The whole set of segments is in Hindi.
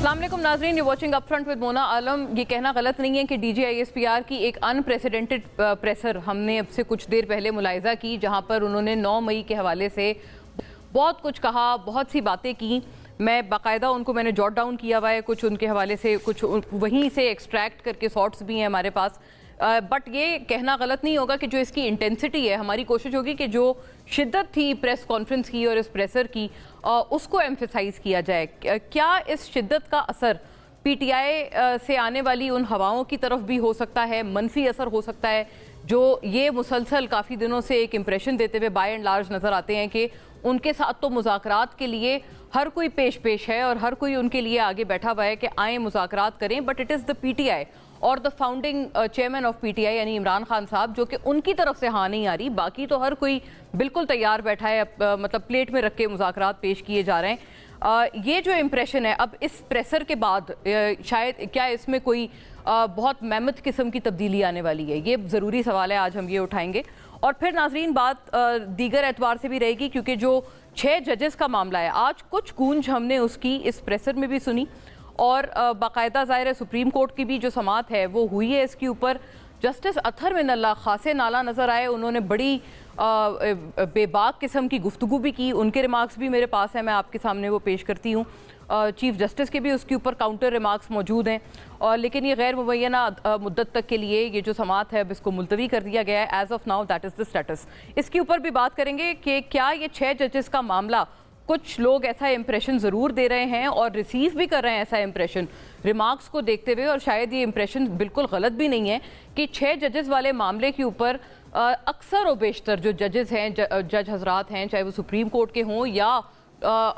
अस्सलाम वालेकुम नाज़रीन, you watching upfront with Mona Alam. ये कहना गलत नहीं है कि DGISPR की एक अनप्रेसिडेंटेड प्रेसर हमने अब से कुछ देर पहले मुलाहिज़ा की, जहां पर उन्होंने 9 मई के हवाले से बहुत कुछ कहा, बहुत सी बातें की। मैं बाकायदा मैंने जॉट डाउन किया हुआ है, कुछ उनके हवाले से, कुछ वहीं से एक्सट्रैक्ट करके शॉर्ट्स भी हैं हमारे पास। बट ये कहना गलत नहीं होगा कि जो इसकी इंटेंसिटी है, हमारी कोशिश होगी कि जो शिद्दत थी प्रेस कॉन्फ्रेंस की और इस प्रेसर की, उसको एम्फेसाइज़ किया जाए। क्या इस शिद्दत का असर PTI से आने वाली उन हवाओं की तरफ भी हो सकता है, मनफी असर हो सकता है, जो ये मुसलसल काफ़ी दिनों से एक इम्प्रेशन देते हुए बाय एंड लार्ज नज़र आते हैं कि उनके साथ तो मुज़ाकरात के लिए हर कोई पेश है और हर कोई उनके लिए आगे बैठा हुआ है कि आए मुज़ाकरात करें, but it is the PTI और the founding chairman of PTI यानी इमरान खान साहब, जो कि उनकी तरफ से हाँ नहीं आ रही। बाकी तो हर कोई बिल्कुल तैयार बैठा है, मतलब प्लेट में रख के मुज़ाकरात पेश किए जा रहे हैं। ये जो इम्प्रेशन है अब इस प्रेसर के बाद, शायद क्या इसमें कोई बहुत मेहमत किस्म की तब्दीली आने वाली है? ये ज़रूरी सवाल है, आज हम ये उठाएंगे। और फिर नाजरीन बात दीगर एतबार से भी रहेगी, क्योंकि जो 6 जजेस का मामला है, आज कुछ गूंज हमने उसकी इस प्रेसर में भी सुनी और बाकायदा ज़ाहिर है सुप्रीम कोर्ट की भी जो समाअत है वो हुई है इसके ऊपर। जस्टिस अतहर मिनल्ला खासे नाला नज़र आए, उन्होंने बड़ी बेबाक किस्म की गुफ्तगू भी की। उनके रिमार्क्स भी मेरे पास हैं, मैं आपके सामने वो पेश करती हूँ। चीफ जस्टिस के भी उसके ऊपर काउंटर रिमार्क्स मौजूद हैं, और लेकिन ये गैर मुबैना मुद्दत तक के लिए ये जो समाअत है अब इसको मुलतवी कर दिया गया है। As of now that is the status. इसके ऊपर भी बात करेंगे कि क्या ये 6 जजेस का मामला, कुछ लोग ऐसा इंप्रेशन ज़रूर दे रहे हैं और रिसीव भी कर रहे हैं ऐसा इंप्रेशन रिमार्क्स को देखते हुए, और शायद ये इंप्रेशन बिल्कुल गलत भी नहीं है कि 6 जजेस वाले मामले के ऊपर अक्सर और बेशतर जो जजेस हैं, जज हजरात हैं, चाहे वो सुप्रीम कोर्ट के हों या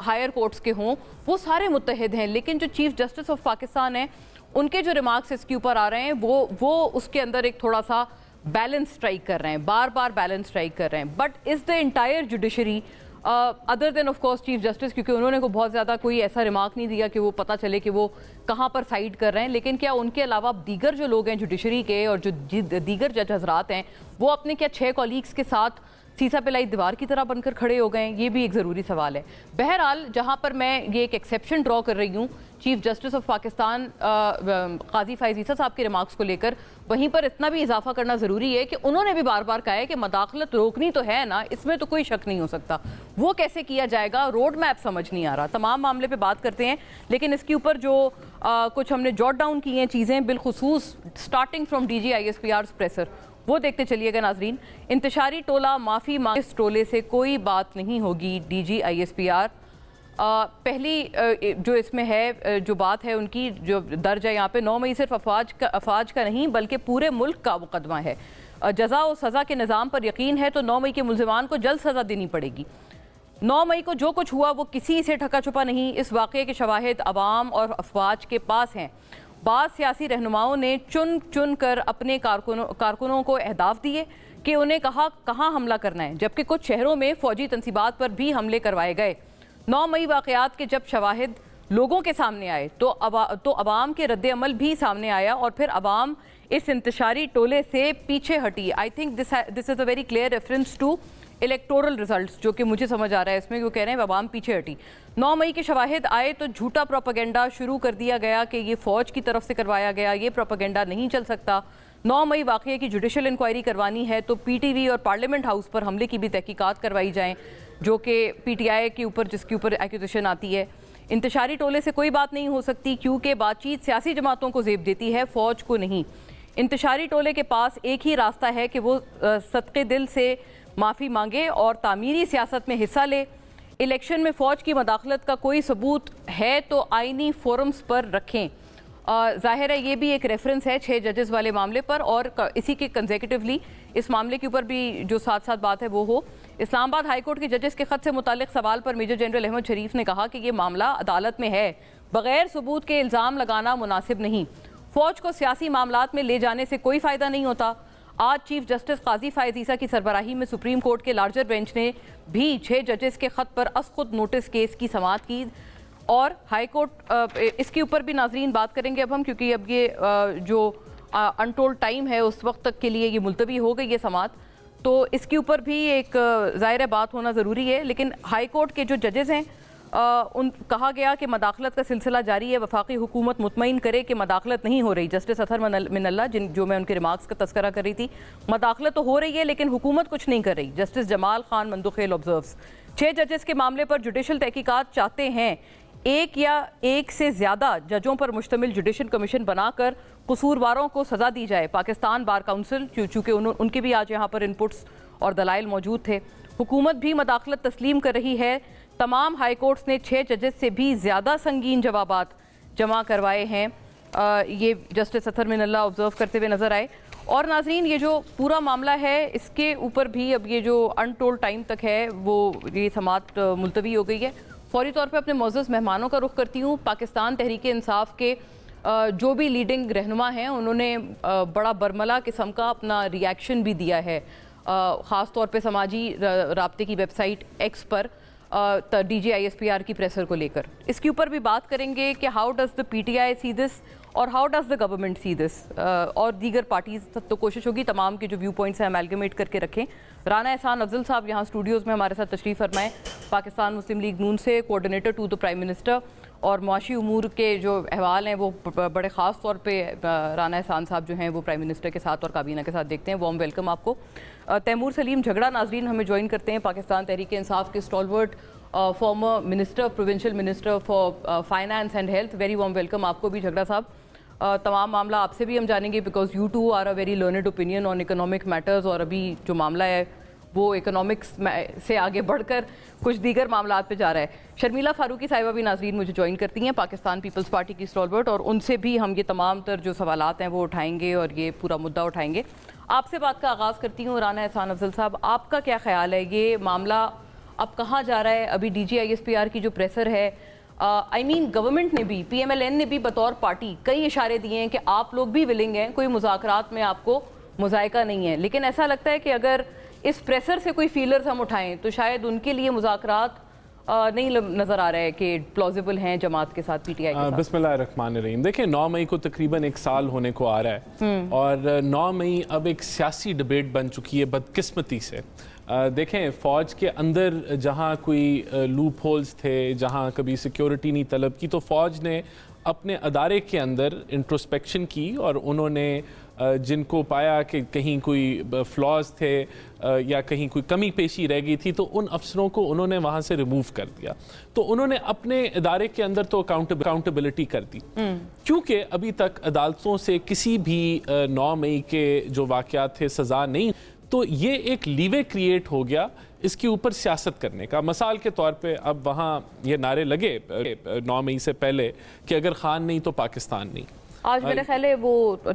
हायर कोर्ट्स के हों, वो सारे मुत्तहिद हैं। लेकिन जो चीफ जस्टिस ऑफ पाकिस्तान है, उनके जो रिमार्क्स इसके ऊपर आ रहे हैं वो उसके अंदर एक थोड़ा सा बैलेंस स्ट्राइक कर रहे हैं, बार बार बैलेंस स्ट्राइक कर रहे हैं। But is the entire judiciary other than of course chief justice, क्योंकि उन्होंने को बहुत ज़्यादा कोई ऐसा रिमार्क नहीं दिया कि वो पता चले कि वो कहाँ पर साइड कर रहे हैं, लेकिन क्या उनके अलावा दीगर जो लोग हैं जुडिशरी के और जो दीगर जज हजरात हैं, वो अपने क्या 6 कॉलीग्स के साथ सीसा पिलाई दीवार की तरह बनकर खड़े हो गए हैं? ये भी एक ज़रूरी सवाल है। बहरहाल जहाँ पर मैं ये एक एक्सेप्शन ड्रॉ कर रही हूँ चीफ जस्टिस ऑफ पाकिस्तान काजी फैज़ ईसा साहब के रिमार्क्स को लेकर, वहीं पर इतना भी इजाफा करना ज़रूरी है कि उन्होंने भी बार बार कहा है कि मदाखलत रोकनी तो है ना, इसमें तो कोई शक नहीं हो सकता। वो कैसे किया जाएगा, रोड मैप समझ नहीं आ रहा। तमाम मामले पे बात करते हैं, लेकिन इसके ऊपर जो कुछ हमने जॉट डाउन की हैं चीज़ें, बिलखुसूस स्टार्टिंग फ्रॉम DGISPR प्रेसर, वो देखते चलिएगा नाजरीन। इंतशारी टोला माफ़ी मांगे, इस टोले से कोई बात नहीं होगी DGISPR। पहली जो इसमें है जो बात है उनकी जो दर्ज है यहाँ पे, 9 मई सिर्फ अफवाज का नहीं बल्कि पूरे मुल्क का मुकदमा है। जजा और सज़ा के निज़ाम पर यकीन है तो 9 मई के मुलज़िमान को जल्द सज़ा देनी पड़ेगी। 9 मई को जो कुछ हुआ वो किसी से ढका छुपा नहीं। इस वाक़े के शवाहिद अवाम और अफवाज के पास हैं। बाद सियासी रहनुमाओं ने चुन चुन कर अपने कारकुनों को अहदाफ दिए कि उन्हें कहाँ हमला करना है, जबकि कुछ शहरों में फ़ौजी तनसीबात पर भी हमले करवाए गए। 9 मई वाक़यात के जब शवाहिद लोगों के सामने आए तो अवाम के रद्द अमल भी सामने आया और फिर अवाम इस इंतशारी टोले से पीछे हटी। I think this is a very clear reference to electoral results, जो कि मुझे समझ आ रहा है इसमें, वो कह रहे हैं अवाम पीछे हटी। 9 मई के शवाहिद आए तो झूठा प्रोपेगेंडा शुरू कर दिया गया कि ये फ़ौज की तरफ से करवाया गया, ये प्रोपेगेंडा नहीं चल सकता। 9 मई वाक़े की जुडिशल इंक्वायरी करवानी है तो PTV और पार्लियामेंट हाउस पर हमले की भी तहकीकात करवाई जाएँ, जो कि PTI के ऊपर जिसके ऊपर एक्यूजेशन आती है। इंतशारी टोले से कोई बात नहीं हो सकती क्योंकि बातचीत सियासी जमातों को ज़ेब देती है, फ़ौज को नहीं। इंतशारी टोले के पास एक ही रास्ता है कि वो सदक़े दिल से माफ़ी मांगे और तामीरी सियासत में हिस्सा ले। इलेक्शन में फ़ौज की मदाखलत का कोई सबूत है तो आइनी फोरम्स पर रखें। ज़ाहिर है ये भी एक रेफरेंस है 6 जजेस वाले मामले पर, और इसी के कंसेक्यूटिवली इस मामले के ऊपर भी जो साथ साथ बात है वो हो। इस्लामाबाद हाई कोर्ट के जजेस के ख़त से मुतालिक सवाल पर मेजर जनरल अहमद शरीफ ने कहा कि ये मामला अदालत में है, बग़ैर सबूत के इल्ज़ाम लगाना मुनासिब नहीं। फ़ौज को सियासी मामलात में ले जाने से कोई फ़ायदा नहीं होता। आज चीफ जस्टिस काजी फैज़ ईसा की सरबराही में सुप्रीम कोर्ट के लार्जर बेंच ने भी 6 जजेस के ख़त पर खुद नोटिस केस की समाअत की, और हाई कोर्ट इसके ऊपर भी नाजरीन बात करेंगे अब हम, क्योंकि अब ये जो अनटोल्ड टाइम है उस वक्त तक के लिए ये मुलतवी हो गई है समाअत, तो इसके ऊपर भी एक ज़ाहिर बात होना ज़रूरी है। लेकिन हाई कोर्ट के जो जजेस हैं कहा गया कि मदाखलत का सिलसिला जारी है, वफाकी हुकूमत मुतमईन करे कि मदाखलत नहीं हो रही। जस्टिस अतहर मिनल्ला, जो मैं उनके रिमार्क्स का तस्करा कर रही थी, मदाखलत तो हो रही है लेकिन हुकूमत कुछ नहीं कर रही। जस्टिस जमाल खान मंदुखेल ऑब्जर्व्स, 6 जजेस के मामले पर जुडिशल तहकीकात चाहते हैं, एक या एक से ज़्यादा जजों पर मुश्तमिल जुडिशल कमीशन बनाकर कसूरवारों को सज़ा दी जाए। पाकिस्तान बार काउंसिल, चूँकि उनके भी आज यहाँ पर इनपुट्स और दलाइल मौजूद थे। हुकूमत भी मदाखलत तस्लीम कर रही है। तमाम हाई कोर्ट्स ने 6 जजेस से भी ज़्यादा संगीन जवाबात जमा करवाए हैं। ये जस्टिस अतहर मिनल्ला ऑब्जर्व करते हुए नज़र आए। और नाजरीन, ये जो पूरा मामला है इसके ऊपर भी अब ये जो अनटोल्ड टाइम तक है वो ये समाअत मुलतवी हो गई है। फौरी तौर पे अपने मौजूद मेहमानों का रुख करती हूँ। पाकिस्तान तहरीक इंसाफ के जो भी लीडिंग रहनुमा हैं उन्होंने बड़ा बरमला किस्म का अपना रिएक्शन भी दिया है, ख़ास तौर पे समाजी राब्ते की वेबसाइट एक्स पर DGISPR की प्रेसर को लेकर। इसके ऊपर भी बात करेंगे कि how does the PTI see this और how does the government see this, और दीगर पार्टीज तक तो कोशिश होगी तमाम के जो व्यू पॉइंट्स हैं अमेलगमेट करके रखें। राना एहसान अफजल साहब यहाँ स्टूडियोज़ में हमारे साथ तशरीफ़ फरमाएँ, पाकिस्तान मुस्लिम लीग नून से coordinator to the prime minister, और मुआशी उमूर के जो अहवाल हैं वो बड़े ख़ास तौर पे राना एहसान साहब जो हैं वो प्राइम मिनिस्टर के साथ और काबीना के साथ देखते हैं। वार्म वेलकम आपको। तैमूर सलीम झगड़ा नाजरीन हमें ज्वाइन करते हैं, पाकिस्तान तहरीक इंसाफ के stalwart former minister, provincial minister for finance and health. Very warm welcome आपको भी झगड़ा साहब। तमाम मामला आपसे भी हम जानेंगे because you too are a very learned opinion on economic matters, और अभी जो मामला है वो इकोनॉमिक्स से आगे बढ़कर कुछ दीगर मामलात पे जा रहा है। शर्मिला फारूकी साहिबा भी नाजरीन मुझे ज्वाइन करती हैं, पाकिस्तान पीपल्स पार्टी की स्टॉलवर्ट, और उनसे भी हम ये तमाम तर जो सवालात हैं वो उठाएंगे और ये पूरा मुद्दा उठाएंगे। आपसे बात का आगाज़ करती हूँ राना एहसान अफजल साहब, आपका क्या ख्याल है, ये मामला अब कहाँ जा रहा है? अभी DGISPR की जो प्रेशर है, आई मीन गवर्नमेंट ने भी, PMLN ने भी बतौर पार्टी कई इशारे दिए हैं कि आप लोग भी विलिंग हैं, कोई मुज़ाकरात में आपको मुज़ायका नहीं है, लेकिन ऐसा लगता है कि अगर इस प्रेशर से कोई फीलर्स हम उठाएं तो शायद उनके लिए मुज़ाकरात नहीं नज़र आ रहा है कि प्लॉजिबल हैं जमात के साथ, PTI के साथ। बिस्मिल्लाहिर्रहमानिर्रहीम। देखिए 9 मई को तकरीबन 1 साल होने को आ रहा है और 9 मई अब एक सियासी डिबेट बन चुकी है बदकिस्मती से। देखें फ़ौज के अंदर जहाँ कोई लूप होल्स थे, जहाँ कभी सिक्योरिटी नहीं तलब की, तो फ़ौज ने अपने अदारे के अंदर इंट्रोस्पेक्शन की और उन्होंने जिनको पाया कि कहीं कोई फ्लॉज थे या कहीं कोई कमी पेशी रह गई थी तो उन अफसरों को उन्होंने वहाँ से रिमूव कर दिया। तो उन्होंने अपने इदारे के अंदर तो अकाउंटेबिलिटी कर दी, क्योंकि अभी तक अदालतों से किसी भी 9 मई के जो वाक़यात थे सज़ा नहीं, तो ये एक लीवे क्रिएट हो गया इसके ऊपर सियासत करने का। मिसाल के तौर पे अब वहाँ ये नारे लगे 9 मई से पहले कि अगर खान नहीं तो पाकिस्तान नहीं। आज मेरे ख्याल है वो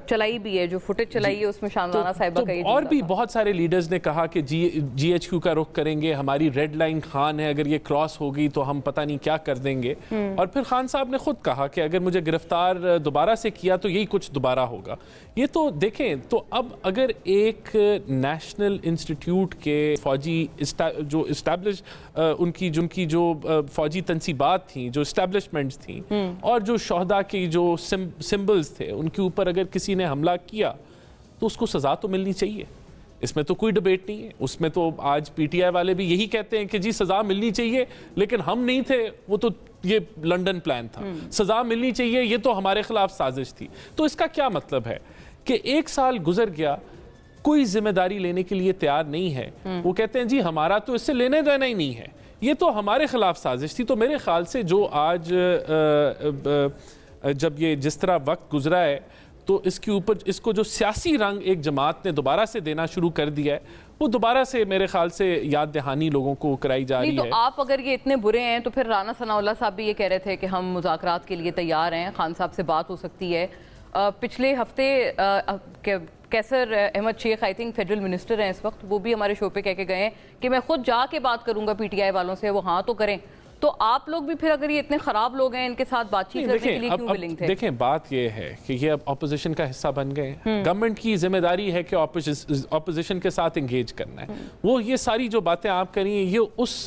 चलाई भी है, जो फुटेज चलाई है उसमें शानदाना साहिबा का ये और भी बहुत सारे लीडर्स ने कहा कि GHQ का रुख करेंगे, हमारी रेड लाइन खान है, अगर ये क्रॉस हो गई तो हम पता नहीं क्या कर देंगे। और फिर खान साहब ने खुद कहा कि अगर मुझे गिरफ्तार दोबारा से किया तो यही कुछ दोबारा होगा। ये तो देखें, तो अब अगर एक नेशनल इंस्टीट्यूट के फौजी जो इस्टेब्लिश उनकी जो फौजी तनसीबात थी, जो इस्टेब्लिशमेंट्स थी और जो शोहदा की जो सिंबल्स थे, उनके ऊपर अगर किसी ने हमला किया तो उसको सज़ा तो मिलनी चाहिए, इसमें तो कोई डिबेट नहीं है। उसमें तो आज PTI वाले भी यही कहते हैं कि जी सज़ा मिलनी चाहिए, लेकिन हम नहीं थे, वो तो ये लंदन प्लान था, सज़ा मिलनी चाहिए, ये तो हमारे खिलाफ साजिश थी। तो इसका क्या मतलब है कि 1 साल गुजर गया, कोई जिम्मेदारी लेने के लिए तैयार नहीं है। वो कहते हैं जी हमारा तो इससे लेने देना ही नहीं है, ये तो हमारे खिलाफ साजिश थी। तो मेरे ख्याल से जो आज जब ये जिस तरह वक्त गुजरा है तो इसके ऊपर इसको जो सियासी रंग एक जमात ने दोबारा से देना शुरू कर दिया है, वो दोबारा से मेरे ख्याल से याद दहानी लोगों को कराई जा रही है। तो आप अगर ये इतने बुरे हैं तो फिर राना सनाउल्लाह साहब भी ये कह रहे थे कि हम मुज़ाकरात के लिए तैयार हैं, खान साहब से बात हो सकती है। पिछले हफ्ते Qaiser Ahmed Shaikh I think federal minister हैं इस वक्त, वो भी हमारे शो पे कह के गए हैं कि मैं खुद जाके बात करूंगा PTI वालों से, वो हाँ तो करें। तो आप लोग भी फिर अगर ये इतने खराब लोग हैं, इनके साथ बातचीत करने के लिए क्यों विलिंग थे? देखें, बात ये है कि ये अब ऑपोजिशन का हिस्सा बन गए हैं। गवर्नमेंट की जिम्मेदारी है कि ऑपोजिशन के साथ एंगेज करना है। वो ये सारी जो बातें आप करी हैं ये उस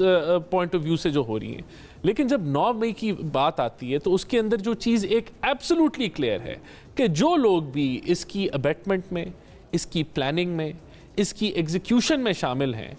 पॉइंट ऑफ व्यू से जो हो रही हैं, लेकिन जब 9 मई की बात आती है तो उसके अंदर जो चीज़ एक एब्सोल्युटली क्लियर है कि जो लोग भी इसकी अबेटमेंट में, इसकी प्लानिंग में, इसकी एग्जीक्यूशन में शामिल हैं,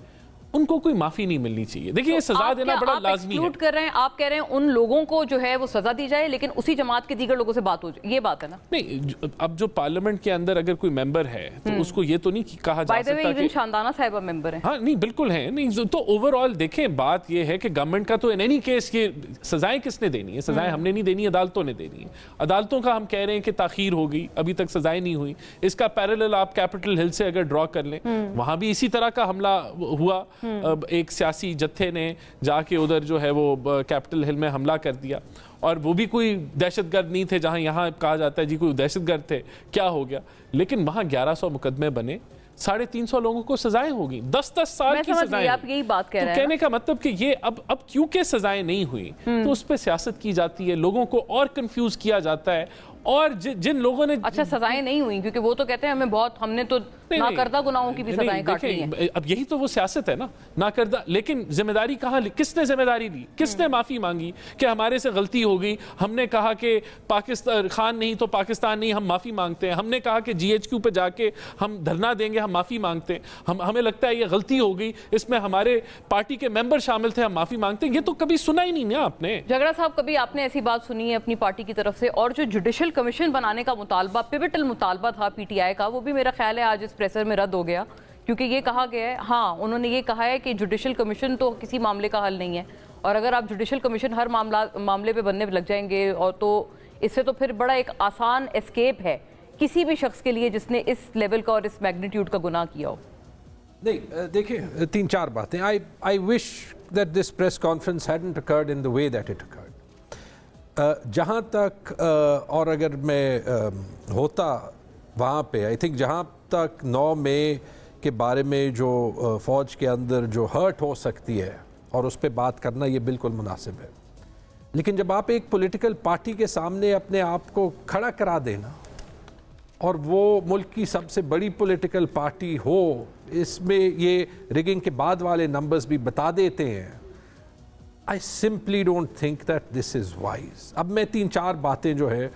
उनको कोई माफी नहीं मिलनी चाहिए। देखिए ये सजा देना बड़ा लाजमी है। कर रहे हैं, आप कह रहे हैं उन लोगों को जो है वो सजा दी जाए, लेकिन उसी जमात के दीगर लोगों से बात हो जाए, ये बात है ना? नहीं, अब जो पार्लियामेंट के अंदर अगर कोई मेंबर है तो उसको ये तो नहीं कहा जा सकता कि शानदाना साहिबा मेंबर है। हाँ नहीं, बिल्कुल है नहीं। तो ओवरऑल देखें, बात ये है कि गवर्नमेंट का तो इन एनी केस ये सजाएं किसने देनी है? सजाएं हमने नहीं देनी, अदालतों ने देनी है। अदालतों का हम कह रहे हैं कि ताखीर हो गई, अभी तक सजाएं नहीं हुई। इसका पैरेलल आप कैपिटल हिल से अगर ड्रॉ कर लें, वहां भी इसी तरह का हमला हुआ। एक सियासी जत्थे ने जाके उधर जो है वो कैपिटल हिल में हमला कर दिया, और वो भी कोई दहशतगर्द नहीं थे जहां यहाँ कहा जाता है जी कोई दहशतगर्द थे, क्या हो गया? लेकिन वहां 1100 मुकदमे बने, 350 लोगों को सजाएं होगी, 10-10 साल की सजाएं। आप यही बात कह रहे हैं। तो कहने का मतलब कि ये अब क्योंकि सजाएं नहीं हुई तो उस पर सियासत की जाती है, लोगों को और कंफ्यूज किया जाता है। और जिन लोगों ने अच्छा सजाएं नहीं हुई, क्योंकि वो तो कहते हैं हमें बहुत, हमने तो नाकर्दा गुनाहों की भी सजाएं काटनी है। अब यही तो वो सियासत है ना, नाकर्दा। लेकिन जिम्मेदारी कहाँ, किसने जिम्मेदारी ली, किसने माफी मांगी कि हमारे से गलती हो गई? हमने कहा कि पाकिस्तान खान नहीं तो पाकिस्तान नहीं, हम माफी मांगते हैं। हमने कहा कि GHQ पे जाके हम धरना देंगे, हम माफी मांगते हैं। हमें लगता है ये गलती हो गई, इसमें हमारे पार्टी के मेंबर शामिल थे, हम माफी मांगते हैं। ये तो कभी सुना ही नहीं ना आपने। झगड़ा साहब, कभी आपने ऐसी बात सुनी है अपनी पार्टी की तरफ से? और जो जुडिशल कमीशन बनाने का मुतालबा, पिवटल मुतालबा था PTI का, वो भी मेरा ख्याल है आज इस प्रेसर में रद्द हो गया, क्योंकि ये कहा गया है, हाँ उन्होंने ये कहा है कि जुडिशल कमीशन तो किसी मामले का हल नहीं है, और अगर आप जुडिशल कमीशन हर मामले पे बनने लग जाएंगे और तो इससे तो फिर बड़ा एक आसान एस्केप है किसी भी शख्स के लिए जिसने इस लेवल का और इस मैग्नीट्यूड का गुनाह किया हो। नहीं, देखिए 3-4 बातें। I wish that this press conference hadn't occurred in the way that it occurred. जहाँ तक और अगर मैं होता वहाँ पे, आई थिंक जहाँ तक 9 मई के बारे में जो फ़ौज के अंदर जो हर्ट हो सकती है और उस पर बात करना ये बिल्कुल मुनासिब है। लेकिन जब आप एक पॉलिटिकल पार्टी के सामने अपने आप को खड़ा करा देना और वो मुल्क की सबसे बड़ी पॉलिटिकल पार्टी हो, इसमें ये रिगिंग के बाद वाले नंबर्स भी बता देते हैं, I simply don't think that this is wise। अब मैं 3-4 बातें जो है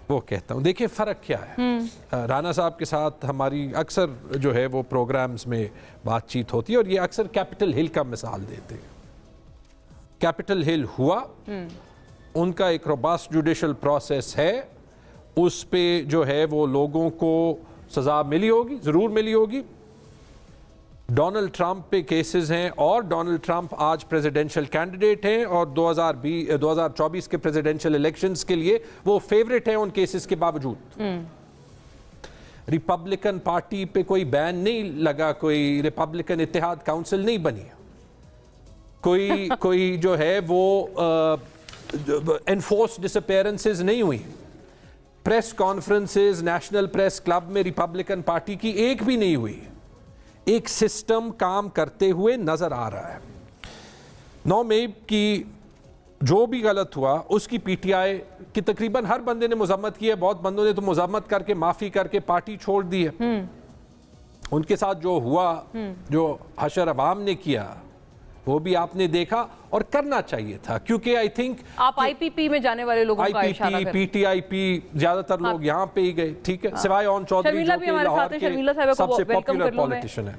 वो कहता हूँ। देखिए फ़र्क क्या है। राना साहब के साथ हमारी अक्सर जो है वो प्रोग्राम्स में बातचीत होती है और ये अक्सर कैपिटल हिल का मिसाल देते हैं। कैपिटल हिल हुआ, उनका एक रोबस्ट जुडिशल प्रोसेस है, उस पे जो है वो लोगों को सज़ा मिली होगी, ज़रूर मिली होगी। डोनाल्ड ट्रंप पे केसेस हैं और डोनाल्ड ट्रंप आज प्रेसिडेंशियल कैंडिडेट हैं और 2024 के प्रेसिडेंशियल इलेक्शंस के लिए वो फेवरेट हैं उन केसेस के बावजूद। रिपब्लिकन पार्टी पे कोई बैन नहीं लगा, कोई रिपब्लिकन इत्तेहाद काउंसिल नहीं बनी, कोई जो है वो एनफोर्स डिसअपीयरेंसेस नहीं हुई, press conferences national press club में रिपब्लिकन पार्टी की एक भी नहीं हुई। एक सिस्टम काम करते हुए नजर आ रहा है। 9 मई की जो भी गलत हुआ उसकी PTI की तकरीबन हर बंदे ने मजम्मत की है, बहुत बंदों ने तो मजम्मत करके माफी करके पार्टी छोड़ दी है। उनके साथ जो हुआ, जो हशर अवाम ने किया, वो भी आपने देखा और करना चाहिए था, क्योंकि आई थिंक आप IPP में जाने वाले लोगों का इशारा कर, PTIP ज्यादातर लोग यहाँ पे ही गए, ठीक है, सिवाय ऑन चौधरी जो कि लाहौर के सबसे पॉपुलर पॉलिटिशियन है।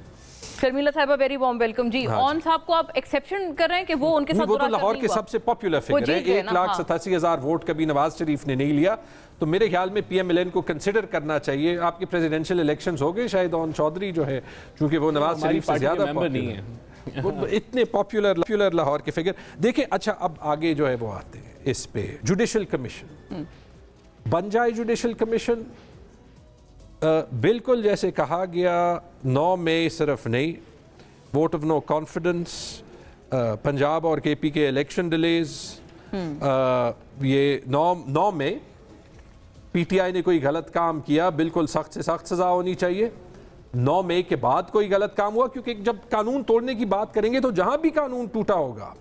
शर्मिला साहिबा, वेरी वार्म वेलकम जी। ऑन साहब को आप एक्सेप्शन कर रहे हैं कि वो उनके साथ, वो तो लाहौर के सबसे पॉपुलर फिगर है, 1,87,000 वोट कभी नवाज शरीफ ने नहीं लिया, तो मेरे ख्याल में PMLN को कंसिडर करना चाहिए। आपके प्रेसिडेंशियल इलेक्शंस हो गए, शायद ऑन चौधरी जो है, चूंकि वो नवाज शरीफ से ज्यादा पॉपुलर नहीं है, वो इतने पॉपुलर लाहौर के फिगर। देखिए अच्छा, अब आगे जो है वो आते हैं इस पे, जुडिशल कमीशन बन जाए। जुडिशल कमीशन बिल्कुल जैसे कहा गया, 9 मई सिर्फ नहीं, vote of no confidence, Punjab और KP के इलेक्शन डिलेज, ये 9 मई PTI ने कोई गलत काम किया, बिल्कुल सख्त से सख्त सजा होनी चाहिए। 9 मई के बाद कोई गलत काम हुआ, क्योंकि जब कानून तोड़ने की बात करेंगे तो जहां भी कानून टूटा होगा,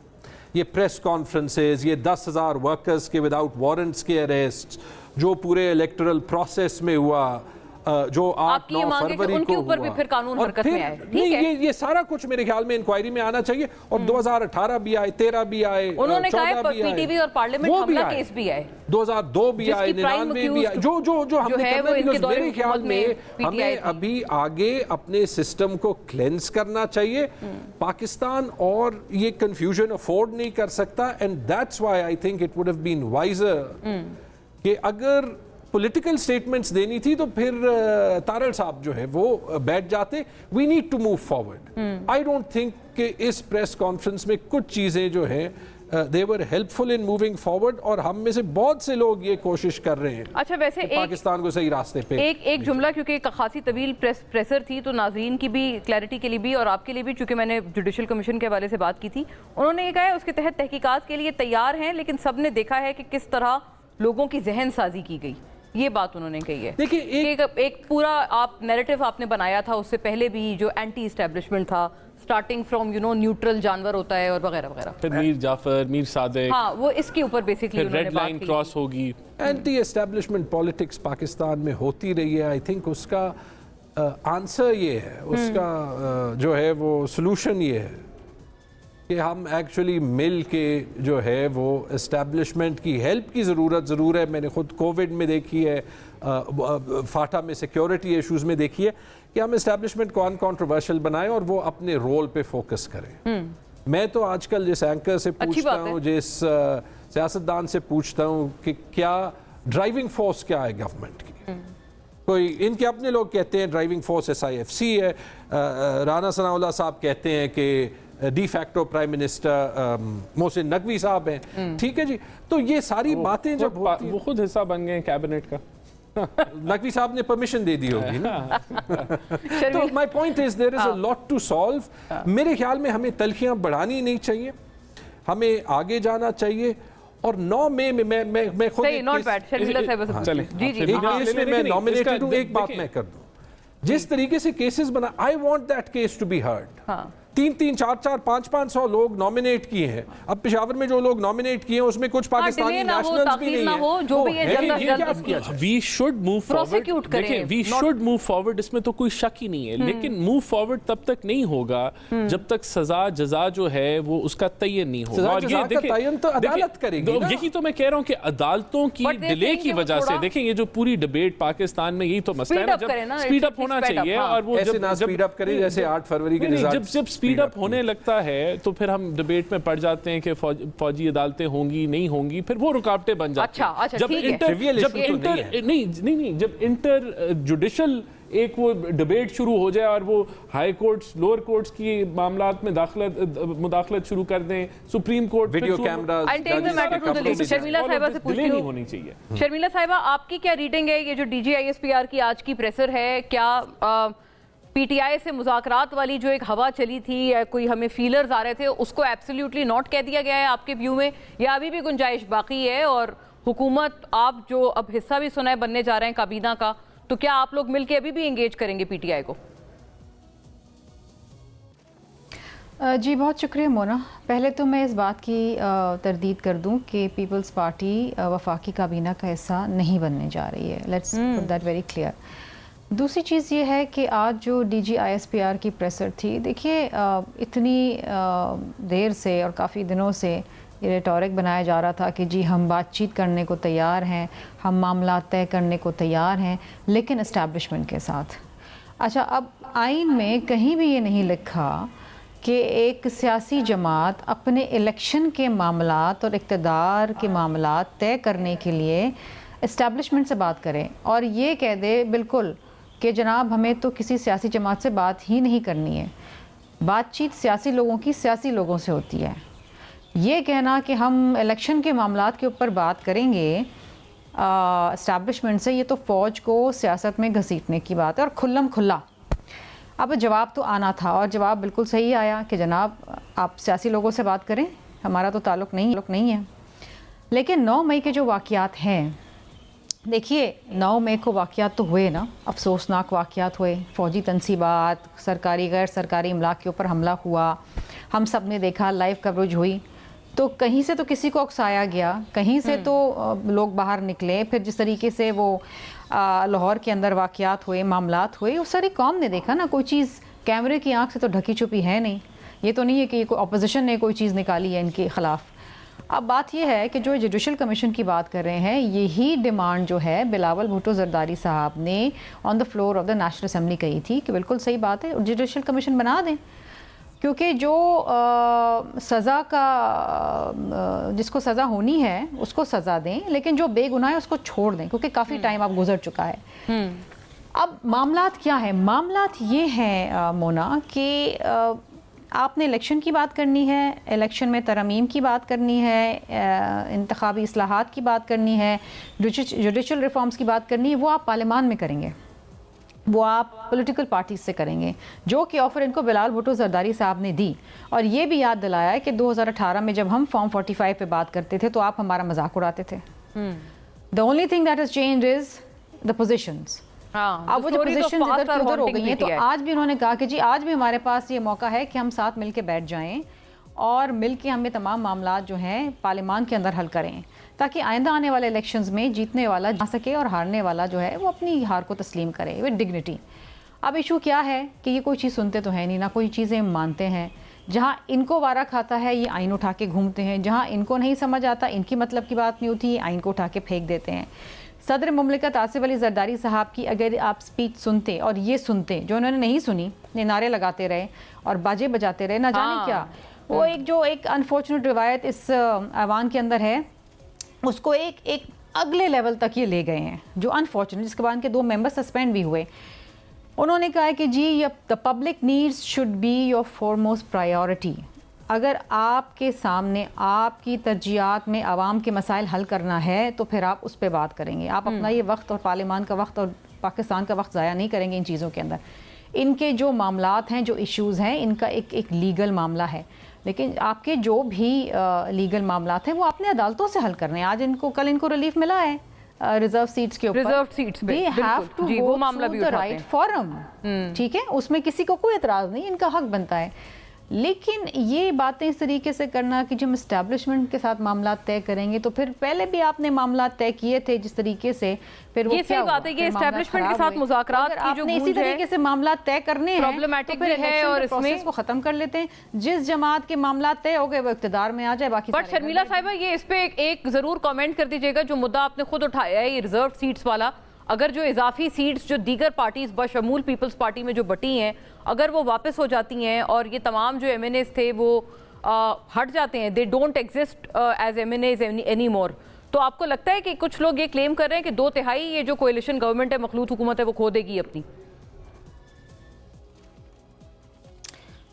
ये प्रेस कॉन्फ्रेंसेस, ये 10,000 वर्कर्स के विदाउट वारंट्स के अरेस्ट, जो पूरे इलेक्टोरल प्रोसेस में हुआ, जो 8-9 आपकी ये मांग है कि फरवरी उनके को ऊपर भी हुआ। फिर कानून और हरकत फिर- में आए, ठीक नहीं, है। ये सारा कुछ मेरे ख्याल में इंक्वायरी में आना चाहिए, और 2018 भी आए, 13 भी आए, उन्होंने कहा है 14 भी आए, पीटीवी और पार्लियामेंट वो भी हमला आए, केस भी आए, 2002 भी आए, जिसकी prime 99 भी आए, accused जो हमने है करना वो है, इनके because दौरे मेरे ख्याल हुकूमत में में PTI हमें थी। अभी आगे अपने सिस्टम को क्लेंस करना चाहिए। पाकिस्तान और ये कंफ्यूजन अफोर्ड नहीं कर सकता, and that's why I think it would have been wiser कि अगर पॉलिटिकल स्टेटमेंट्स देनी थी तो फिर तारल साहब जो है वो बैठ जाते। We need to move forward. I don't think कि इस प्रेस कॉन्फ्रेंस में कुछ चीज़ें जो हैं they were helpful in moving forward, और हम में से बहुत से लोग ये कोशिश कर रहे हैं अच्छा वैसे कि पाकिस्तान को सही रास्ते पे एक जुमला, क्योंकि एक खासी तवील प्रेसर थी, तो नाज़रीन की भी क्लैरिटी के लिए भी और आपके लिए भी, चूंकि मैंने जुडिशल कमीशन के हवाले से बात की थी, उन्होंने ये कहा है उसके तहत तहकीकात के लिए तैयार हैं, लेकिन सब ने देखा है कि किस तरह लोगों की जहन साजी की गई। ये बात उन्होंने कही है। देखिए एक पूरा आप नैरेटिव आपने बनाया था उससे पहले भी, जो एंटी इस्टेब्लिशमेंट था, स्टार्टिंग फ्रॉम न्यूट्रल जानवर होता है और वगैरह वगैरह। फिर मीर जाफर, मीर सादिक, हाँ, वो इसके ऊपर बेसिकली फिर रेड लाइन क्रॉस होगी। एंटी एस्टेब्लिशमेंट पॉलिटिक्स पाकिस्तान में होती रही है। आई थिंक उसका आंसर ये है, उसका जो है वो सोल्यूशन ये है कि हम एक्चुअली मिल के जो है वो एस्टेब्लिशमेंट की हेल्प की ज़रूर है। मैंने खुद कोविड में देखी है, फाटा में सिक्योरिटी इश्यूज़ में देखी है कि हम एस्टेब्लिशमेंट को अनकॉन्ट्रोवर्शियल बनाएं और वो अपने रोल पे फोकस करें। मैं तो आजकल जिस एंकर से पूछता हूँ, जिस सियासतदान से पूछता हूँ कि क्या ड्राइविंग फोर्स क्या है गवर्नमेंट की, कोई इनके अपने लोग कहते हैं ड्राइविंग फोर्स SIFC है, राना सनाउल्लाह साहब कहते हैं कि de facto prime minister Mohsin Naqvi साहब हैं। ठीक है जी, तो ये सारी बातें जब वो खुद हिस्सा बन गए कैबिनेट का। नकवी साहब ने परमिशन दे दी होगी ना। तो my point is there is a lot to solve. मेरे ख्याल में हमें तलखियां बढ़ानी नहीं चाहिए, हमें आगे जाना चाहिए। और 9 मई में मैं खुद सही, नॉट बैड, शर्मिला साहिबा से चले जी जी, एक हाँ, केस में मैं नॉमिनेटेड हूं, एक बात मैं कर दूं, जिस तरीके से केसेस बना, I want that case to be heard. हाँ 3-3, 4-4, 500 लोग नॉमिनेट किए हैं। अब पेशावर में जो लोग नॉमिनेट किए हैं उसमें कुछ पाकिस्तानी नेशनल्स भी नहीं है, जो भी है जल्द वी शुड मूव फॉरवर्ड। देखिए, वी शुड मूव फॉरवर्ड, इसमें तो कोई शक ही नहीं है, लेकिन मूव फॉरवर्ड तब तक नहीं होगा जब तक सजा जजा जो है वो उसका तयन नहीं होगा। और ये देखिए तो अदालत करेगी ना। यही तो मैं कह रहा हूं कि अदालतों की डिले की वजह से, देखें ये जो पूरी डिबेट पाकिस्तान में, यही तो मसला है ना, स्पीड अप होना चाहिए। और वो जब स्पीड अप करें जैसे 8 फरवरी के जब स्पीड अप होने लगता है तो फिर हम डिबेट में पड़ जाते हैं कि फौजी अदालतें होंगी नहीं होंगी, फिर वो रुकावटें बन जाती हैं। अच्छा, जब इंटर जुडिशल एक वो डिबेट शुरू हो जाए और वो हाई कोर्ट्स लोअर कोर्ट्स की मामलात में मुदाखलत शुरू कर दें, supreme court video camera, Sharmila साहिबा से पूछती हूं, होनी चाहिए। शर्मिला साहिबा, आपकी क्या रीडिंग है? ये जो DG-ISPR की आज की प्रेसर है, क्या PTI से मुज़ाकरात वाली जो एक हवा चली थी, या कोई हमें फीलर्स आ रहे थे, उसको एब्सोल्युटली नॉट कह दिया गया है आपके व्यू में, या अभी भी गुंजाइश बाकी है? और हुकूमत, आप जो अब हिस्सा भी सुना है बनने जा रहे हैं काबीना का, तो क्या आप लोग मिलके अभी भी एंगेज करेंगे PTI को? जी बहुत शुक्रिया मोना। पहले तो मैं इस बात की तरदीद कर दूं कि पीपल्स पार्टी वफाकी काबीना का हिस्सा नहीं बनने जा रही है। Let's put that very clear. दूसरी चीज़ ये है कि आज जो DG-ISPR की प्रेसर थी, देखिए इतनी देर से और काफ़ी दिनों से ये रेटोरिक बनाया जा रहा था कि जी हम बातचीत करने को तैयार हैं, हम मामला तय करने को तैयार हैं, लेकिन इस्टेब्लिशमेंट के साथ। अच्छा, अब आइन में कहीं भी ये नहीं लिखा कि एक सियासी जमात अपने इलेक्शन के मामलात और इक़्तिदार के मामलात तय करने के लिए इस्टेब्लिशमेंट से बात करें और ये कह दे बिल्कुल कि जनाब हमें तो किसी सियासी जमात से बात ही नहीं करनी है। बातचीत सियासी लोगों की सियासी लोगों से होती है। ये कहना कि हम इलेक्शन के मामलात के ऊपर बात करेंगे इस्टेब्लिशमेंट से, ये तो फ़ौज को सियासत में घसीटने की बात है और खुल्लम खुल्ला। अब जवाब तो आना था और जवाब बिल्कुल सही आया कि जनाब आप सियासी लोगों से बात करें, हमारा तो ताल्लुक़ नहीं है। लेकिन 9 मई के जो वाक़यात हैं, देखिए 9 मई को वाक़यात तो हुए ना, अफसोसनाक वाक़यात हुए, फ़ौजी तनसीबात, सरकारी गैर सरकारी इमलाक के ऊपर हमला हुआ, हम सब ने देखा, लाइव कवरेज हुई। तो कहीं से तो किसी को उकसाया गया, कहीं से तो लोग बाहर निकले, फिर जिस तरीके से वो लाहौर के अंदर वाक़यात हुए, मामलात हुए, उस सारी कौम ने देखा ना, कोई चीज़ कैमरे की आंख से तो ढकी छुपी है नहीं। ये तो नहीं है कि कोई अपोजिशन ने कोई चीज़ निकाली है इनके ख़िलाफ़। अब बात यह है कि जो जुडिशल कमीशन की बात कर रहे हैं, यही डिमांड जो है बिलावल भुट्टो जरदारी साहब ने on the floor of the national assembly कही थी कि बिल्कुल सही बात है, जुडिशल कमीशन बना दें, क्योंकि जो सज़ा का जिसको सज़ा होनी है उसको सज़ा दें, लेकिन जो बेगुनाह है उसको छोड़ दें, क्योंकि काफ़ी टाइम अब गुजर चुका है। अब मामलात क्या है? मामलात ये हैं मोना कि आपने इलेक्शन की बात करनी है, इलेक्शन में तरमीम की बात करनी है, इंतखाबी इस्लाहात की बात करनी है, जुडिशल रिफॉर्म्स की बात करनी है, वो आप पार्लियामान में करेंगे, वो आप पॉलिटिकल पार्टीज से करेंगे, जो कि ऑफर इनको बिलावल भुट्टो जरदारी साहब ने दी। और ये भी याद दिलाया है कि 2018 में जब हम फॉर्म 45 पे बात करते थे तो आप हमारा मजाक उड़ाते थे। The only thing that has changed is the positions. अब वो जो पोजीशन इधर की उधर हो गई हैं, तो आज भी उन्होंने कहा कि जी आज भी हमारे पास ये मौका है कि हम साथ मिलके बैठ जाएं और मिलके हमें तमाम मामलात जो हैं पार्लियामान के अंदर हल करें, ताकि आइंदा आने वाले इलेक्शंस में जीतने वाला जा सके और हारने वाला जो है वो अपनी हार को तस्लीम करे विद डिग्निटी। अब इशू क्या है कि ये कोई चीज़ सुनते तो है नहीं, ना कोई चीज़ें मानते हैं। जहाँ इनको वारा खाता है ये आइन उठा के घूमते हैं, जहाँ इनको नहीं समझ आता, इनकी मतलब की बात नहीं होती, ये आइन को उठा के फेंक देते हैं। सदर मुमलिकत आसिफ अली जरदारी साहब की अगर आप स्पीच सुनते और ये सुनते, जो उन्होंने नहीं सुनी, ये नारे लगाते रहे और बाजे बजाते रहे, ना जाने क्या, वो एक अनफॉर्चुनेट रिवायत इस ऐवान के अंदर है, उसको एक अगले लेवल तक ये ले गए हैं, जो अनफॉर्चुनेट, जिसके बाद के 2 मेंबर सस्पेंड भी हुए। उन्होंने कहा है कि जी the public needs should be your foremost priority. अगर आपके सामने आपकी तरजीहात में आवाम के मसाइल हल करना है तो फिर आप उस पर बात करेंगे। आप अपना ये वक्त और पार्लियामान का वक्त और पाकिस्तान का वक्त ज़ाया नहीं करेंगे इन चीज़ों के अंदर। इनके जो मामलात हैं, जो इश्यूज़ हैं, इनका एक लीगल मामला है, लेकिन आपके जो भी लीगल मामलात हैं वो आपने अदालतों से हल करने हैं। आज इनको, कल इनको रिलीफ मिला है रिजर्व सीट्स के ऊपर, रिजर्व सीट्स पे, दे हैव टू वो मामला भी द राइट फोरम, ठीक है, उसमें किसी को कोई एतराज़ नहीं, इनका हक बनता है। लेकिन ये बातें इस तरीके से करना कि जब इस्टेब्लिशमेंट के साथ मामला तय करेंगे, तो फिर पहले भी आपने मामला तय किए थे जिस तरीके से, फिर वो ये सही बात है, ये इस्टेब्लिशमेंट के साथ मुज़ाकरात की जो इसी तरीके से मामला तय करने हैं, प्रॉब्लमैटिक भी है और इसमें को खत्म कर लेते हैं। जिस जमात के मामला तय हो गए वो इक़्तिदार में आ जाए, बाकी। बट शर्मिला साहिबा, ये इस पे एक जरूर कमेंट कर दीजिएगा, जो मुद्दा आपने खुद उठाया है, ये रिजर्व सीट्स वाला। अगर जो इजाफी सीट्स जो दीगर पार्टीज बशमूल पीपल्स पार्टी में जो बटी हैं, अगर वो वापस हो जाती हैं और ये तमाम जो MNAs थे वो हट जाते हैं, they don't exist as MNAs any more, तो आपको लगता है कि कुछ लोग ये क्लेम कर रहे हैं कि 2/3 ये जो कोalition गवर्नमेंट है, मखलूत हुकूमत है, वो खो देगी अपनी?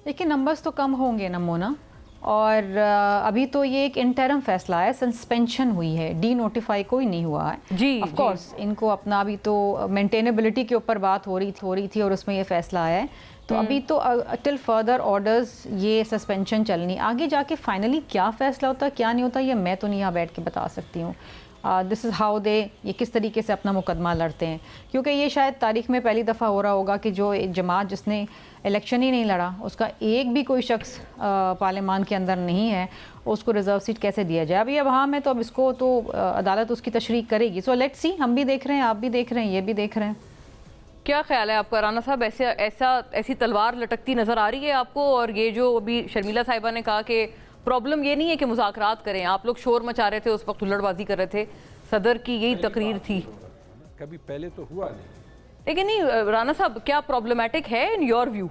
देखिए, नंबर्स तो कम होंगे ना मोना, और अभी तो ये एक इंटरम फैसला है, सस्पेंशन हुई है, डी नोटिफाई कोई नहीं हुआ है जी। ऑफ कोर्स इनको अपना अभी तो मेंटेनेबिलिटी के ऊपर बात हो रही थी और उसमें ये फैसला आया है, तो अभी तो टिल फर्दर ऑर्डर्स ये सस्पेंशन चलनी। आगे जाके फाइनली क्या फैसला होता है, क्या नहीं होता, ये मैं तो नहीं यहाँ बैठ के बता सकती हूँ। दिस इज़ हाउ दे, ये किस तरीके से अपना मुकदमा लड़ते हैं, क्योंकि ये शायद तारीख में पहली दफ़ा हो रहा होगा कि जो जमात जिसने इलेक्शन ही नहीं लड़ा, उसका एक भी कोई शख्स पार्लियामान के अंदर नहीं है, उसको रिजर्व सीट कैसे दिया जाए। अब ये वहाँ में तो अब इसको तो अदालत उसकी तशरीह करेगी। सो लेट्स सी, हम भी देख रहे हैं, आप भी देख रहे हैं, ये भी देख रहे हैं। क्या ख्याल है आपका राना साहब, ऐसी तलवार लटकती नज़र आ रही है आपको? और ये जो अभी शर्मिला साहिबा ने कहा कि प्रॉब्लम ये नहीं है कि मुज़ाकरात करें, आप लोग शोर मचा रहे थे उस वक्त, हुल्लड़बाजी कर रहे थे, सदर की यही तकरीर थी, कभी पहले तो हुआ नहीं। लेकिन नहीं राना साहब, क्या प्रॉब्लमैटिक है इन योर व्यू?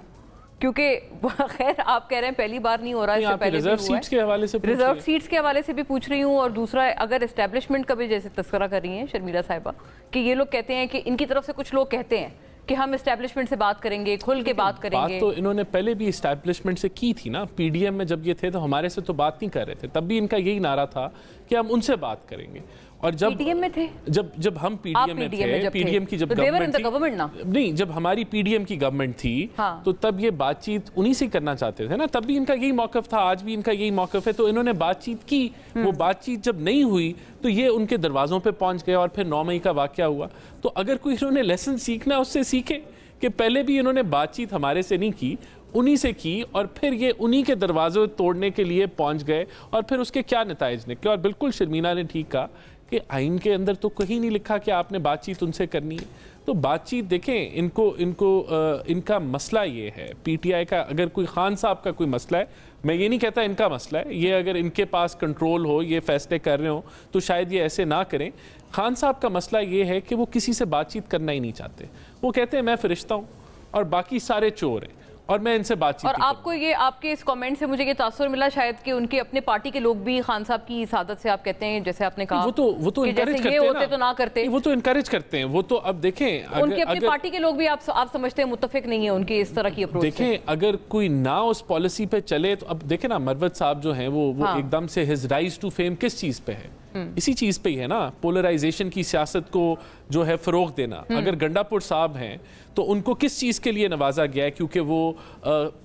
क्योंकि खैर आप कह रहे हैं पहली बार नहीं हो रहा, इससे पहले रिजर्व सीट्स के हवाले से रिजर्व सीट्स के हवाले से भी पूछ रही हूँ, और दूसरा अगर एस्टेब्लिशमेंट का भी जैसे तस्करा कर रही हैं शर्मिला साहिबा कि ये लोग कहते हैं कि इनकी तरफ से कुछ लोग कहते हैं कि हम एस्टेब्लिशमेंट से बात करेंगे, खुल के बात करेंगे। बात तो इन्होंने पहले भी एस्टेब्लिशमेंट से की थी ना, PDM में जब ये थे तो हमारे से तो बात नहीं कर रहे थे, तब भी इनका यही नारा था कि हम उनसे बात करेंगे। और जब PDM में थे, जब हम PDM में थे, PDM की जब गवर्नमेंट ना, नहीं, जब हमारी PDM की गवर्नमेंट थी, हाँ। तो तब ये बातचीत उन्हीं से करना चाहते थे ना, तब भी इनका यही मौकफ था, आज भी इनका यही मौकफ है। तो इन्होंने बातचीत की, वो बातचीत जब नहीं हुई तो ये उनके दरवाजों पे पहुंच गए और फिर 9 मई का वाकया हुआ। तो अगर कोई इन्होंने लेसन सीखना, उससे सीखे कि पहले भी इन्होंने बातचीत हमारे से नहीं की, उन्हीं से की और फिर ये उन्हीं के दरवाजे तोड़ने के लिए पहुंच गए और फिर उसके क्या नताइज निकले। और बिल्कुल शर्मीला ने ठीक कहा कि आइन के अंदर तो कहीं नहीं लिखा कि आपने बातचीत उनसे करनी है। तो बातचीत देखें, इनका मसला ये है, पीटीआई का अगर कोई खान साहब का कोई मसला है, मैं ये नहीं कहता इनका मसला है, ये अगर इनके पास कंट्रोल हो, ये फैसले कर रहे हो तो शायद ये ऐसे ना करें। खान साहब का मसला ये है कि वो किसी से बातचीत करना ही नहीं चाहते। वो कहते हैं मैं फरिश्ता हूँ और बाकी सारे चोर हैं और मैं इनसे बातचीत। और आपको ये आपके इस कमेंट से मुझे ये तासुर मिला शायद कि उनके अपने पार्टी के लोग भी खान साहब की इस आदत से, आप कहते हैं जैसे आपने कहा, वो तो इनकरेज करते हैं ये होते तो ना करते, वो तो इनकरेज करते हैं। वो तो अब देखें उनके अपनी पार्टी के लोग भी आप समझते हैं मुत्तफिक नहीं है उनकी इस तरह की अप्रोच से। देखें अगर कोई ना उस पॉलिसी पे चले तो अब देखें ना, मरवत साहब जो हैं वो एकदम से हिज राइज टू फेम किस चीज पे है? इसी चीज पे ही है ना, पोलराइजेशन की सियासत को जो है फरोग देना। अगर गंडापुर साहब हैं तो उनको किस चीज के लिए नवाजा गया है? क्योंकि वो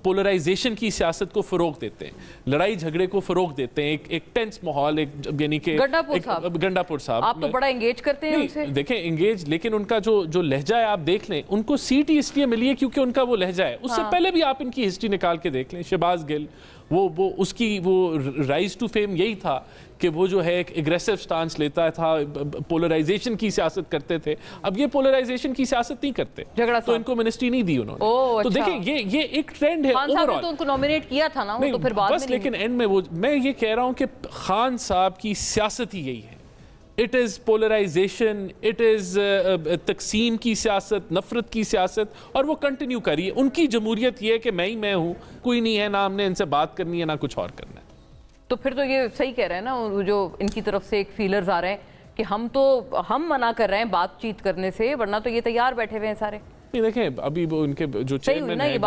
पोलराइजेशन की सियासत को फरोग देते हैं, लड़ाई झगड़े को फरोग देते हैं, एक टेंस माहौल, यानी कि गंडापुर साहब आप तो बड़ा एंगेज करते हैं उनसे। देखें एंगेज, लेकिन उनका जो लहजा है आप देख लें, उनको सीट ही इसलिए मिली है क्योंकि उनका वो लहजा है। उससे पहले भी आप इनकी हिस्ट्री निकाल के देख लें, शहबाज गिल, वो उसकी वो राइज टू फेम यही था कि वो जो है एक एग्रेसिव स्टांस लेता था, पोलराइजेशन की सियासत करते थे। अब ये पोलराइजेशन की सियासत नहीं करते, तो इनको मिनिस्ट्री नहीं दी उन्होंने। तो देखिए ये एक ट्रेंड है ओवरऑल। तो उनको नॉमिनेट किया था ना, वो तो फिर बाद में, लेकिन एंड में वो, मैं ये कह रहा हूं कि खान साहब की सियासत ही यही है। It is polarisation, it is तकसीम की सियासत, नफरत की सियासत, और वो कंटिन्यू करिए। उनकी जमहूरियत ये है कि मैं ही मैं हूँ, कोई नहीं है, ना हमने इनसे बात करनी है ना कुछ और करना है। तो फिर तो ये सही कह रहे हैं ना, जो इनकी तरफ से एक फीलर्स आ रहे हैं कि हम मना कर रहे हैं बातचीत करने से, वरना तो ये तैयार बैठे हुए हैं सारे। नहीं देखें, अभी वो इनके जो चेयरमैन है,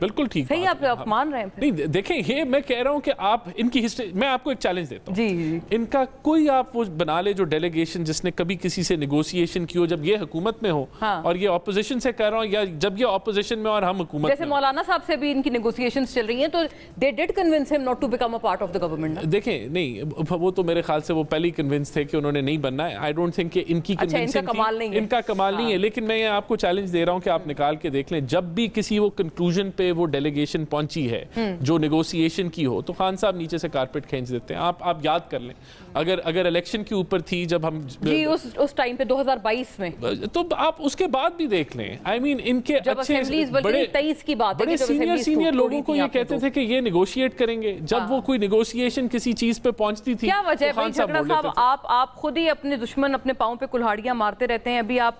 बिल्कुल ठीक सही, आप मान रहे हैं। नहीं देखें, ये मैं कह रहा हूं कि आप इनकी हिस्ट्री, मैं आपको एक चैलेंज देता हूं जी। इनका कोई आप वो बना ले जो डेलीगेशन जिसने कभी किसी से नेगोशिएशन की हो, जब ये हुकूमत में हो। और ये ऑपोजिशन से कर रहा हूं, या जब ये ऑपोजिशन में और हम हुकूमत, जैसे मौलाना साहब से भी इनकी नेगोशिएशंस चल रही हैं, तो they did convince him not to become a part of the government. देखें नहीं, वो तो मेरे ख्याल से वो पहले ही कन्विंस थे कि उन्होंने नहीं बनना है। आई डोंट थिंक कि इनकी कन्विंसिंग इनका कमाल नहीं है। लेकिन मैं आपको चैलेंज दे रहा हूं कि आप निकाल के देख लें, जब भी किसी वो कंक्लूजन पे वो डेलीगेशन पहुंची है जो नेगोशिएशन की हो, तो खान साहब नीचे से कारपेट खींच देते हैं। आप याद कर लें, अगर इलेक्शन के ऊपर थी, जब हम जी उस टाइम पे 2022 में, तो आप उसके बाद भी देख लें। आई मीन इनके अच्छे बड़े 23 की बात है, बड़े सीनियर लोगों को ये कहते थे कि ये नेगोशिएट करेंगे। जब वो कोई नेगोशिएशन किसी चीज पे पहुंचती थी, क्या वजह है झगड़ा साहब? आप खुद ही अपने दुश्मन अपने पांव पे कुल्हाड़ियां मारते रहते हैं। अभी आप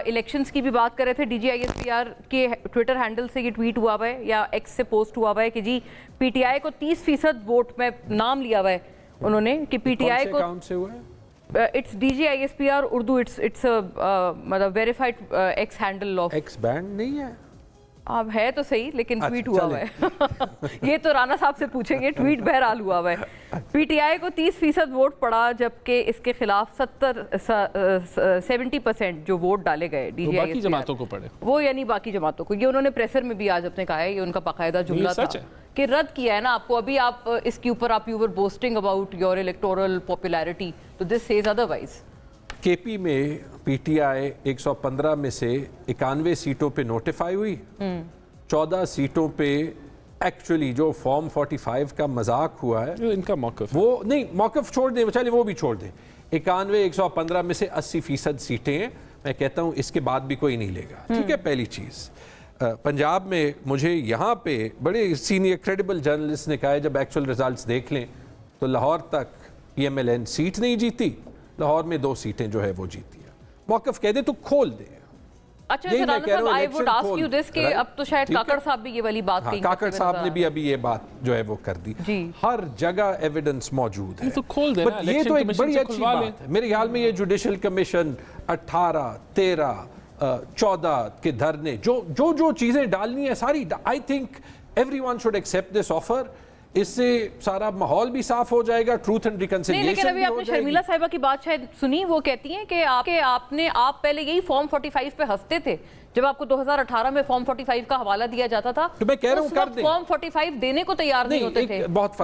इलेक्शंस की भी बात कर रहे थे, DGISPR के ट्विटर हैंडल से ये ट्वीट हुआ हुआ है या एक्स से पोस्ट हुआ हुआ है कि जी PTI को 30% वोट में नाम लिया हुआ है उन्होंने, कि PTI को अकाउंट से हुआ है? इट्स DGISPR उर्दू, इट्स मतलब verified x handle of, x band नहीं है अब है तो सही, लेकिन ट्वीट हुआ हुआ है। ये तो राणा साहब से पूछेंगे, ट्वीट बहरहाल हुआ हुआ है। PTI को 30% वोट पड़ा, जबकि इसके खिलाफ 70% जो वोट डाले गए बाकी जमातों को पड़े, वो यानी बाकी जमातों को। ये उन्होंने प्रेसर में भी आज अपने कहा है, ये उनका बाकायदा जुमला था कि रद्द किया है ना आपको। अभी आप इसके ऊपर आप you were boasting about your electoral popularity, तो दिस सेज अदरवाइज। केपी में PTI 115 में से 91 सीटों पे नोटिफाई हुई, 14 सीटों पे एक्चुअली जो फॉर्म 45 का मजाक हुआ है, इनका मौकफ, वो नहीं, मौकफ छोड़ दें, चलिए वो भी छोड़ दें। 91 115 में से 80% सीटें हैं। मैं कहता हूँ इसके बाद भी कोई नहीं लेगा, ठीक है। पहली चीज़, पंजाब में मुझे यहाँ पे बड़े सीनियर क्रेडिबल जर्नलिस्ट ने कहा है, जब एक्चुअल रिजल्ट्स देख लें तो लाहौर तक PMLN सीट नहीं जीती, लाहौर में 2 सीटें जो है वो जीती है। मौकफ कह दे तो खोल दे। अच्छा साहब, I would ask you this कि अब तो शायद काकड़ साहब भी ये वाली बात कही, काकड़ साहब ने भी अभी ये बात जो है वो कर दी। हर जगह एविडेंस मौजूद है, तो खोल देना। ये तो एक बड़ी अच्छी बात है मेरे ख्याल में। ये जुडिशल कमीशन 18, 13, 14 के धरने, जो चीजें डालनी है सारी, I think everyone should accept this offer. इससे सारा माहौल भी साफ हो जाएगा, ट्रूथ एंड रिकंसिलिएशन। लेकिन अभी आपने शर्मिला साहिबा की बात शायद सुनी, वो कहती हैं कि आप पहले यही फॉर्म 45 पे हंसते थे जब आपको 2018 में फॉर्म 45 का हवाला दिया जाता था, तो मैं कह रहा हूं कर दें, फॉर्म 45 देने को तैयार नहीं होते थे। बहुत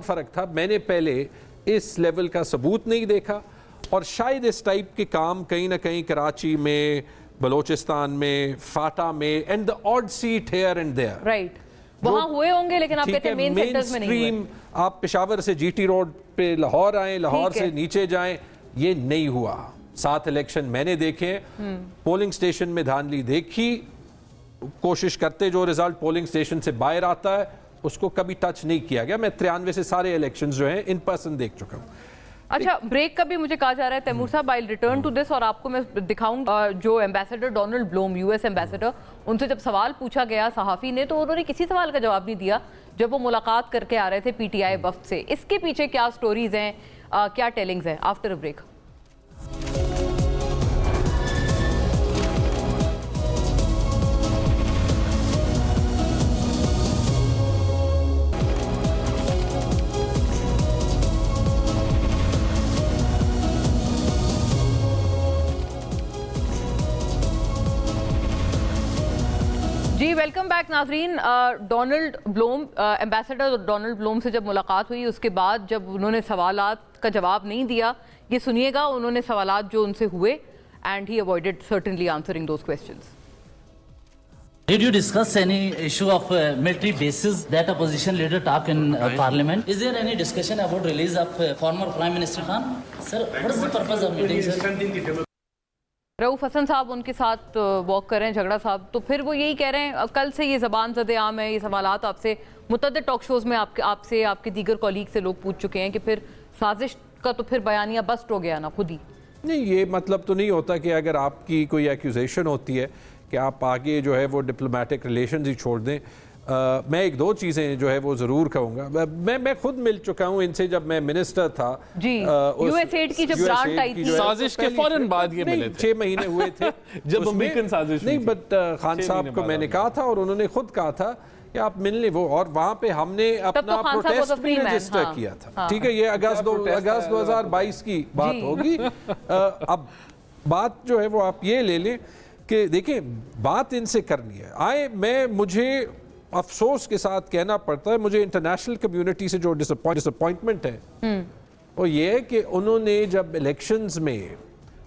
फर्क था। मैंने पहले इस लेवल का सबूत नहीं देखा, और शायद इस टाइप के काम कहीं ना कहीं कराची में बलोचिस्तान में, फाटा में, and the odd seat here and there. Right, वहाँ हुए होंगे लेकिन आप कहते हैं मेन सेक्टर्स में नहीं हुए। आप पेशावर से जीटी रोड पे लाहौर आए, लाहौर से नीचे जाएं, ये नहीं हुआ। 7 इलेक्शन मैंने देखे, पोलिंग स्टेशन में धांधली देखी, कोशिश करते जो रिजल्ट पोलिंग स्टेशन से बाहर आता है उसको कभी टच नहीं किया गया। मैं 93 से सारे इलेक्शंस जो हैं इन पर्सन देख चुका हूँ। अच्छा, ब्रेक का भी मुझे कहा जा रहा है तैमूर साहब, आई रिटर्न टू दिस, और आपको मैं दिखाऊंगा जो ambassador Donald Bloom, US ambassador, उनसे जब सवाल पूछा गया सहाफ़ी ने तो उन्होंने किसी सवाल का जवाब नहीं दिया जब वो मुलाकात करके आ रहे थे पीटीआई वफ्द से। इसके पीछे क्या स्टोरीज हैं, क्या टेलिंग्स हैं? After a break. जी वेलकम बैक नाजरीन। Donald Blome, ambassador Donald Blome से जब मुलाकात हुई उसके बाद जब उन्होंने सवालात का जवाब नहीं दिया, ये सुनिएगा उन्होंने सवालात जो उनसे हुए, and he avoided certainly answering those questions. Did you discuss any issue of military bases that opposition leader talk in parliament? Is there any discussion about release of former Prime Minister Khan? Sir, what is the purpose of meeting, sir? Rauf Hasan साहब उनके साथ वॉक कर रहे हैं, झगड़ा साहब, तो फिर वो यही कह रहे हैं कल से ये ज़बान ज़द आम है, ये सवालात आपसे मुतअद्दिद टॉक शोज़ में आपसे आपके दीगर कॉलीग से लोग पूछ चुके हैं कि फिर साजिश का तो फिर बयानिया बस्ट हो गया ना खुद ही। नहीं, ये मतलब तो नहीं होता कि अगर आपकी कोई एक्यूजेशन होती है कि आप आगे जो है वो डिप्लोमेटिक रिलेशन ही छोड़ दें। मैं एक दो चीज़ें जो है वो ज़रूर कहूँगा। मैं खुद मिल चुका हूँ इनसे जब मैं मिनिस्टर था जी, यूएसएड की जब ग्रांट आई थी, साजिश के फौरन बाद ये मिले थे, 6 महीने हुए थे जब अमेरिकन साजिश नहीं, बट खान साहब को मैंने कहा था और उन्होंने खुद कहा था कि आप मिलने वो, और वहाँ पे हमने अपना प्रोटेस्ट भी रजिस्टर किया था। ठीक है, ये अगस्त 2022 की बात होगी। अब बात जो है वो आप ये ले लें कि देखिए बात इनसे करनी है। मुझे अफसोस के साथ कहना पड़ता है, मुझे इंटरनेशनल कम्युनिटी से जो डिसअपॉइंटमेंट है वो ये है कि उन्होंने जब इलेक्शंस में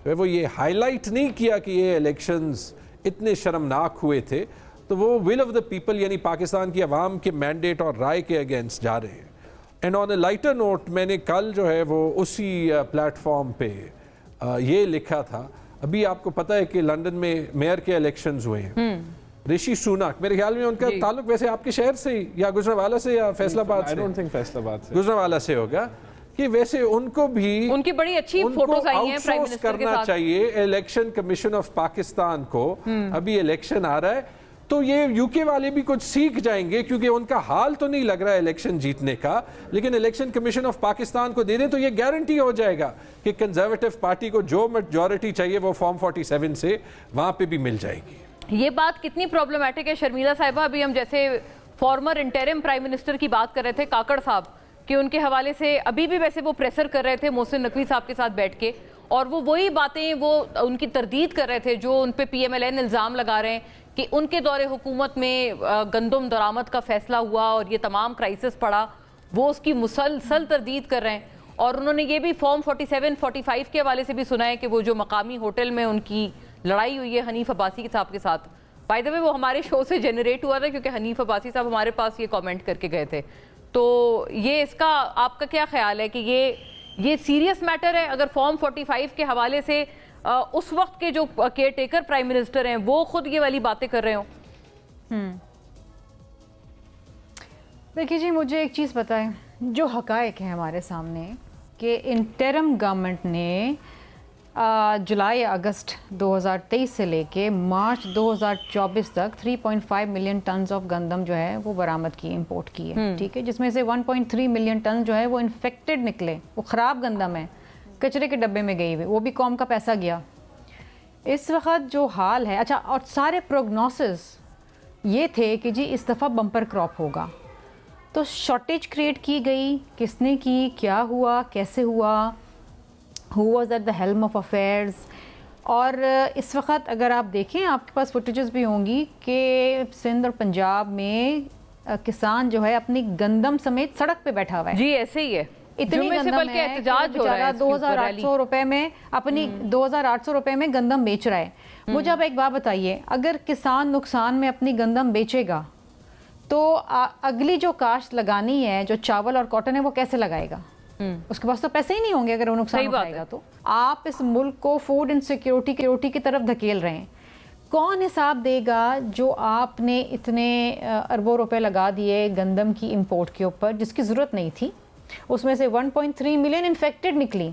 वो ये हाईलाइट नहीं किया कि ये इलेक्शंस इतने शर्मनाक हुए थे, तो वो विल ऑफ द पीपल यानी पाकिस्तान की आवाम के मैंडेट और राय के अगेंस्ट जा रहे हैं। And on a lighter note, मैंने कल जो है वो उसी प्लेटफॉर्म पे ये लिखा था, अभी आपको पता है कि लंदन में मेयर के इलेक्शंस हुए हैं। ऋषि सुनक, मेरे ख्याल में उनका ताल्लुक वैसे आपके शहर से ही या गुजरांवाला से या फैसलाबाद से, आई डोंट थिंक फैसलाबाद से, गुजरांवाला से होगा, कि वैसे उनको भी उनकी बड़ी अच्छी फोटोज आई हैं प्राइम मिनिस्टर के साथ। करना चाहिए इलेक्शन कमीशन ऑफ पाकिस्तान को। अभी इलेक्शन आ रहा है तो ये यूके वाले भी कुछ सीख जाएंगे, क्योंकि उनका हाल तो नहीं लग रहा है इलेक्शन जीतने का, लेकिन इलेक्शन कमीशन ऑफ पाकिस्तान को दे दें तो ये गारंटी हो जाएगा कि कंजर्वेटिव पार्टी को जो मेजॉरिटी चाहिए वो फॉर्म 47 से वहां पे भी मिल जाएगी। ये बात कितनी प्रॉब्लमेटिक है शर्मिला साहिबा? अभी हम जैसे फॉर्मर इंटरिम प्राइम मिनिस्टर की बात कर रहे थे काकड़ साहब, कि उनके हवाले से अभी भी वैसे वो प्रेशर कर रहे थे मोहसिन नकवी साहब के साथ बैठ के, और वो वही बातें वो उनकी तरदीद कर रहे थे जो उन पे PMLN इल्ज़ाम लगा रहे हैं कि उनके दौरे हुकूमत में गंदम दरामद का फैसला हुआ और ये तमाम क्राइसिस पड़ा, वो उसकी मुसलसल तरदीद कर रहे हैं। और उन्होंने ये भी फॉर्म 47-45 के हवाले से भी सुना है कि वो जो मकामी होटल में उनकी लड़ाई हुई है हनीफ अब्बासी साहब के साथ, बाय द वे वो हमारे शो से जनरेट हुआ था क्योंकि हनीफ अब्बासी साहब हमारे पास ये कमेंट करके गए थे। तो ये इसका आपका क्या ख्याल है कि ये सीरियस मैटर है? अगर फॉर्म 45 के हवाले से उस वक्त के जो केयर टेकर प्राइम मिनिस्टर हैं वो खुद ये वाली बातें कर रहे हो। देखिए जी, मुझे एक चीज़ बताएं, जो हकायक है हमारे सामने कि इंटरिम गवर्नमेंट ने जुलाई अगस्त 2023 से लेके मार्च 2024 तक 3.5 मिलियन टन ऑफ गंदम जो है वो बरामद की, इंपोर्ट की है। ठीक है, जिसमें से 1.3 मिलियन टन जो है वो इन्फेक्टेड निकले, वो ख़राब गंदम है, कचरे के डब्बे में गई हुई, वो भी कौम का पैसा गया। इस वक्त जो हाल है, अच्छा, और सारे प्रोग्नोसिस ये थे कि जी इस दफ़ा बम्पर क्रॉप होगा, तो शॉर्टेज क्रिएट की गई, किसने की, क्या हुआ, कैसे हुआ, who was at the helm of affairs. और इस वक्त अगर आप देखें, आपके पास फुटेजेस भी होंगी कि सिंध और पंजाब में किसान जो है अपनी गंदम समेत सड़क पे बैठा हुआ है। जी ऐसे ही है, इतनी जुम्मे से गंदम बल्कि है एहतजाज हो रहा है इसके ऊपर, 2800 रुपए में अपनी 2800 रुपए में गंदम बेच रहा है। मुझे आप एक बात बताइए, अगर किसान नुकसान में अपनी गंदम बेचेगा तो अगली जो काश्त लगानी है, जो चावल और कॉटन है, वो कैसे लगाएगा? उसके पास तो पैसे ही नहीं होंगे अगर वो नुकसान उठाएगा। तो आप इस मुल्क को फूड इनसिक्योरिटी की तरफ धकेल रहे हैं। कौन हिसाब देगा जो आपने इतने अरबों रुपए लगा दिए गंदम की इंपोर्ट के ऊपर जिसकी ज़रूरत नहीं थी? उसमें से 1.3 मिलियन इन्फेक्टेड निकली,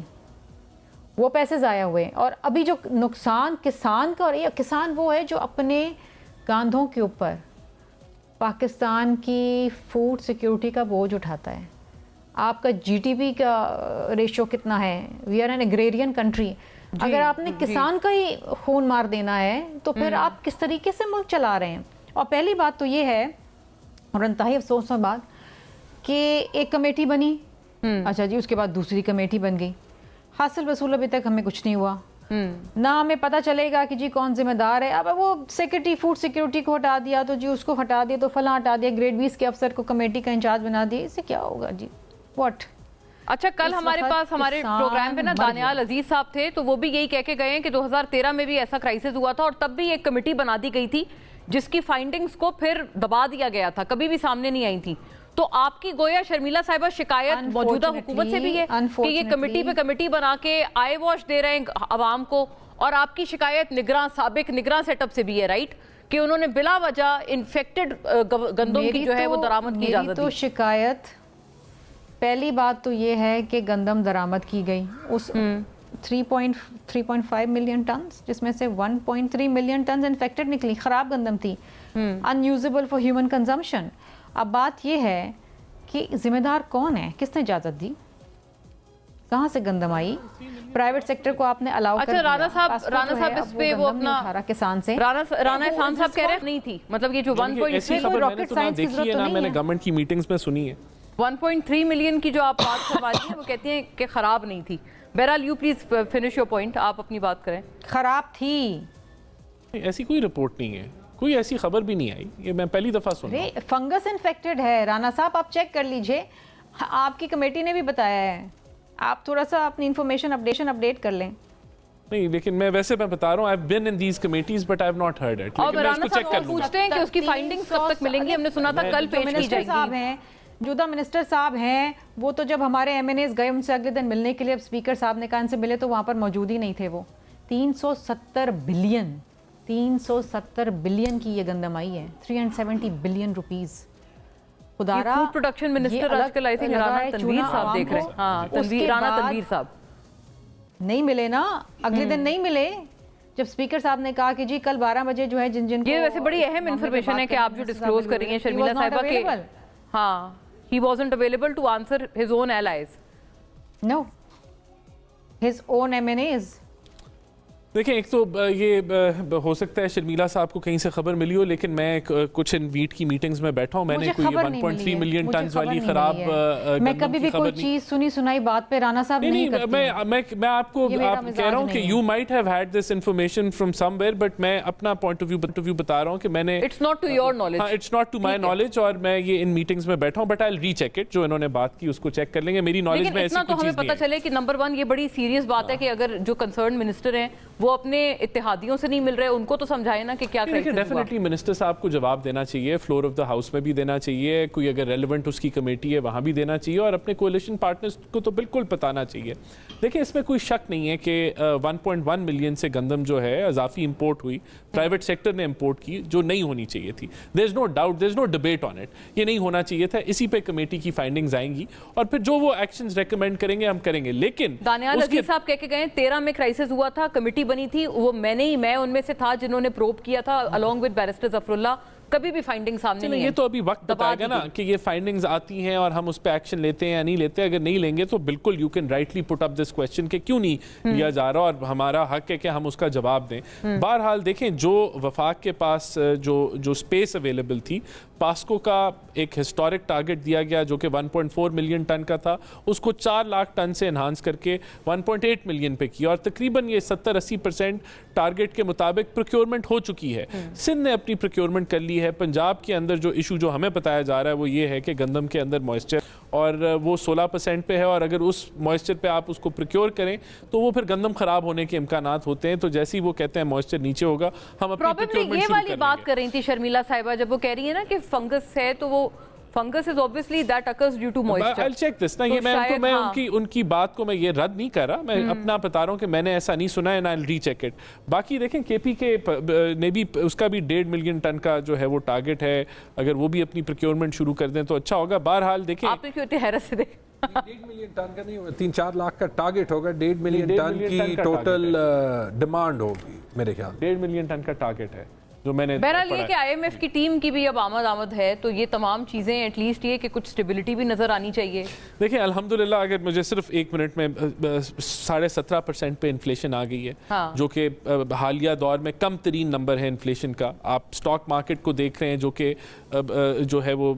वो पैसे ज़ाया हुए। और अभी जो नुकसान किसान का, और ये किसान वो है जो अपने कांधों के ऊपर पाकिस्तान की फूड सिक्योरिटी का बोझ उठाता है। आपका जीडीपी का रेशियो कितना है? We are an agrarian country. अगर आपने किसान का ही खून मार देना है तो फिर आप किस तरीके से मुल्क चला रहे हैं? और पहली बात तो ये है, और इंतहाई अफसोस की बात, कि एक कमेटी बनी, अच्छा जी, उसके बाद दूसरी कमेटी बन गई, हासिल वसूल अभी तक हमें कुछ नहीं हुआ। ना हमें पता चलेगा कि जी कौन जिम्मेदार है। अब वो सेक्रेटरी फूड सिक्योरिटी को हटा दिया तो जी उसको हटा दिया, तो फला हटा दिया, ग्रेड 20 के अफसर को कमेटी का इंचार्ज बना दिया। इससे क्या होगा जी? व्हाट? अच्छा, कल हमारे पास हमारे प्रोग्राम पे ना दानियाल अजीज साहब थे, तो वो भी यही कह के गए हैं कि 2013 में भी ऐसा क्राइसिस हुआ था और तब भी एक कमेटी बना दी गई थी जिसकी फाइंडिंग्स को फिर दबा दिया गया था, कभी भी सामने नहीं आई थी। तो आपकी गोया शर्मिला साहिबा शिकायत मौजूदा हुकूमत से भी है कि ये कमेटी पे कमेटी बना के आई वॉश दे रहे हैं अवाम को, और आपकी शिकायत साबिक निगरान सेटअप से भी है, राइट, कि उन्होंने बिला वजह इन्फेक्टेड गंदम की जो है वो दरामद की इजाजत दी। तो शिकायत, पहली बात तो ये है कि गंदम दरामद की गई उस 3.5 मिलियन टन, जिसमें से 1.3 मिलियन टन इन्फेक्टेड निकली, खराब गंदम थी, अनयूजेबल फॉर ह्यूमन कंजम्पशन। अब बात यह है कि जिम्मेदार कौन है? किसने इजाजत दी? कहाँ से गंदम आई? प्राइवेट सेक्टर को आपने अलाउ कर दिया। राणा साहब इस पे वो अपना किसान से राणा एहसान साहब कह रहे हैं नहीं थी, मतलब ये जो 1.3 रॉकेट साइंस की जरूरत तो नहीं है। मैंने गवर्नमेंट की मीटिंग्स में सुनी है 1.3 मिलियन की जो आप बात करवा रही हैं वो कहती हैं कि खराब नहीं थी। बहरहाल you please finish your point, आप अपनी बात करें। खराब थी, ऐसी कोई रिपोर्ट नहीं है, कोई ऐसी खबर भी नहीं आई, ये मैं पहली दफा सुन रहा हूं। फंगस इन्फेक्टेड है राणा साहब, आप चेक कर लीजिए, आपकी कमेटी ने भी बताया है। आप थोड़ा सा अपनी इंफॉर्मेशन अपडेट कर लें। नहीं, लेकिन मैं बता रहा हूं, I have been in these committees but I have not heard it. और राणा साहब पूछते हैं कि उसकी फाइंडिंग्स कब तक मिलेंगी? हमने सुना था कल पेश की जाएगी। मौजूदा मिनिस्टर साहब हैं, वो तो जब हमारे एमएनएस गए उनसे अगले दिन मिलने के लिए, अब स्पीकर साहब ने कहा इनसे मिले तो वहां पर मौजूद ही नहीं थे वो। 370 बिलियन की ये गंदम आई है, 370 बिलियन रुपीज। खुदारा, फूड प्रोडक्शन मिनिस्टर आजकल आई थिंक राणा तनवीर साहब देख रहे हैं। हाँ, राणा तनवीर साहब नहीं मिले ना, अगले दिन नहीं मिले, जब स्पीकर साहब ने कहा कि जी कल 12 बजे जो है जिन ये वैसे बड़ी अहम इंफॉर्मेशन है कि आप जो डिस्क्लोज कर रही हैं शर्मिला साहिबा के, हाँ, he wasn't available to answer his own allies. No, his own MNAs. देखिए, एक तो ये हो सकता है शर्मिला साहब को कहीं से खबर मिली हो, लेकिन मैं कुछ इन वीट की मीटिंग्स में बैठा हूं, मैंने कोई 1.3 मिलियन टन वाली खराब मैं कभी भी कोई चीज सुनी सुनाई बात पे राणा साहब नहीं करती। मैं आपको कह रहा हूं कि you might have had this information from somewhere, but मैं अपना पॉइंट ऑफ व्यू बता रहा हूं कि मैंने, it's not to your knowledge, हां, it's not to my knowledge, और मैं ये इन मीटिंग्स में बैठा हूं, but I will recheck it, जो इन्होंने बात की उसको चेक कर लेंगे। मेरी नॉलेज में ऐसी कुछ चीज नहीं है। तो हमें पता चले कि नंबर 1 ये बड़ी सीरियस बात है कि अगर जो कंसर्न मिनिस्टर हैं वो अपने इत्तेहादियों से नहीं मिल रहे, उनको तो समझाए ना कि क्या क्राइसिस हुआ। डेफिनेटली मिनिस्टर साहब को जवाब देना चाहिए, फ्लोर ऑफ द हाउस में भी देना चाहिए, कोई अगर रेलेवेंट उसकी कमेटी है वहां भी देना चाहिए, और अपने कोalition पार्टनर्स को तो बिल्कुल बताना चाहिए। देखिए, इसमें कोई शक नहीं है कि 1.1 मिलियन से गंदम जो है अजाफी इंपोर्ट हुई, प्राइवेट सेक्टर ने इंपोर्ट की, जो नहीं होनी चाहिए थी। There is no doubt, there is no debate on it, ये नहीं होना चाहिए था। इसी पे कमेटी की फाइंडिंग्स आएंगी और फिर जो वो एक्शंस रेकमेंड करेंगे हम करेंगे। लेकिन दानियाल अजीज साहब कह के गए 13 में क्राइसिस हुआ था, कमेटी बनी थी, वो मैं उनमें से था जिन्होंने प्रोब किया था अलोंग विद बैरिस्टर जफरुल्लाह। कभी भी फाइंडिंग सामने नहीं है। ये तो अभी वक्त बताएगा ना कि ये फाइंडिंग्स आती हैं और हम उस पर एक्शन लेते हैं या नहीं लेते। अगर नहीं लेंगे तो बिल्कुल you can rightly put up this question कि क्यों नहीं लिया जा रहा, और हमारा हक है कि हम उसका जवाब दें। बहरहाल देखें, जो वफाक के पास जो स्पेस अवेलेबल थी, पास्को का एक हिस्टोरिक टारगेट दिया गया जो कि 1.4 मिलियन टन का था, उसको 4 लाख टन से एनहांस करके 1.8 मिलियन पे किया, और तकरीबन ये 70-80% टारगेट के मुताबिक प्रोक्योरमेंट हो चुकी है। सिंध ने अपनी प्रोक्योरमेंट कर ली है। पंजाब के अंदर जो इशू जो हमें बताया जा रहा है वो ये है कि गंदम के अंदर मॉइस्चर और वो 16% पे है, और अगर उस मॉइस्चर पे आप उसको प्रोक्योर करें तो वो फिर गंदम ख़राब होने के इम्कानात होते हैं। तो जैसे ही वो कहते हैं मॉइस्चर नीचे होगा, हम अपनी प्रॉब्लम procurement ये शुरू वाली कर बात लेंगे। कर रही थी शर्मिला साहिबा, जब वो कह रही है ना कि फंगस है, तो वो fungus is obviously that occurs due to moisture. I'll check this ना, ये मैं हाँ। उनकी बात को मैं ये रद्द नहीं कर रहा, मैं अपना बता रहा हूँ कि मैंने ऐसा नहीं सुना है, एंड I'll recheck it। बाकी देखें केपी के ने भी उसका भी 1.5 मिलियन टन का जो है वो टारगेट है, अगर वो भी अपनी प्रोक्योरमेंट शुरू कर दें तो अच्छा होगा। बहरहाल देखें, आपने क्यों इतनी हैरत से देखा? 1.5 मिलियन टन का नहीं होगा, 3-4 लाख का टारगेट होगा, 1.5 मिलियन 1.5 टन मिलियन की टन का टोटल डिमांड होगी मेरे ख्याल। 1.5 मिलियन टन का टारगेट है जो मैंने बहरहाल ये पढ़ा कि है। आईएमएफ की टीम की भी अब आमद है, तो ये तमाम चीज़ें एटलीस्ट ये कि कुछ स्टेबिलिटी भी नज़र आनी चाहिए। देखिए अल्हम्दुलिल्लाह, अगर मुझे सिर्फ 1 मिनट में 17.5% पे इन्फ्लेशन आ गई है, हाँ। जो कि हालिया दौर में कम तरीन नंबर है इन्फ्लेशन का। आप स्टॉक मार्केट को देख रहे हैं जो कि जो है वो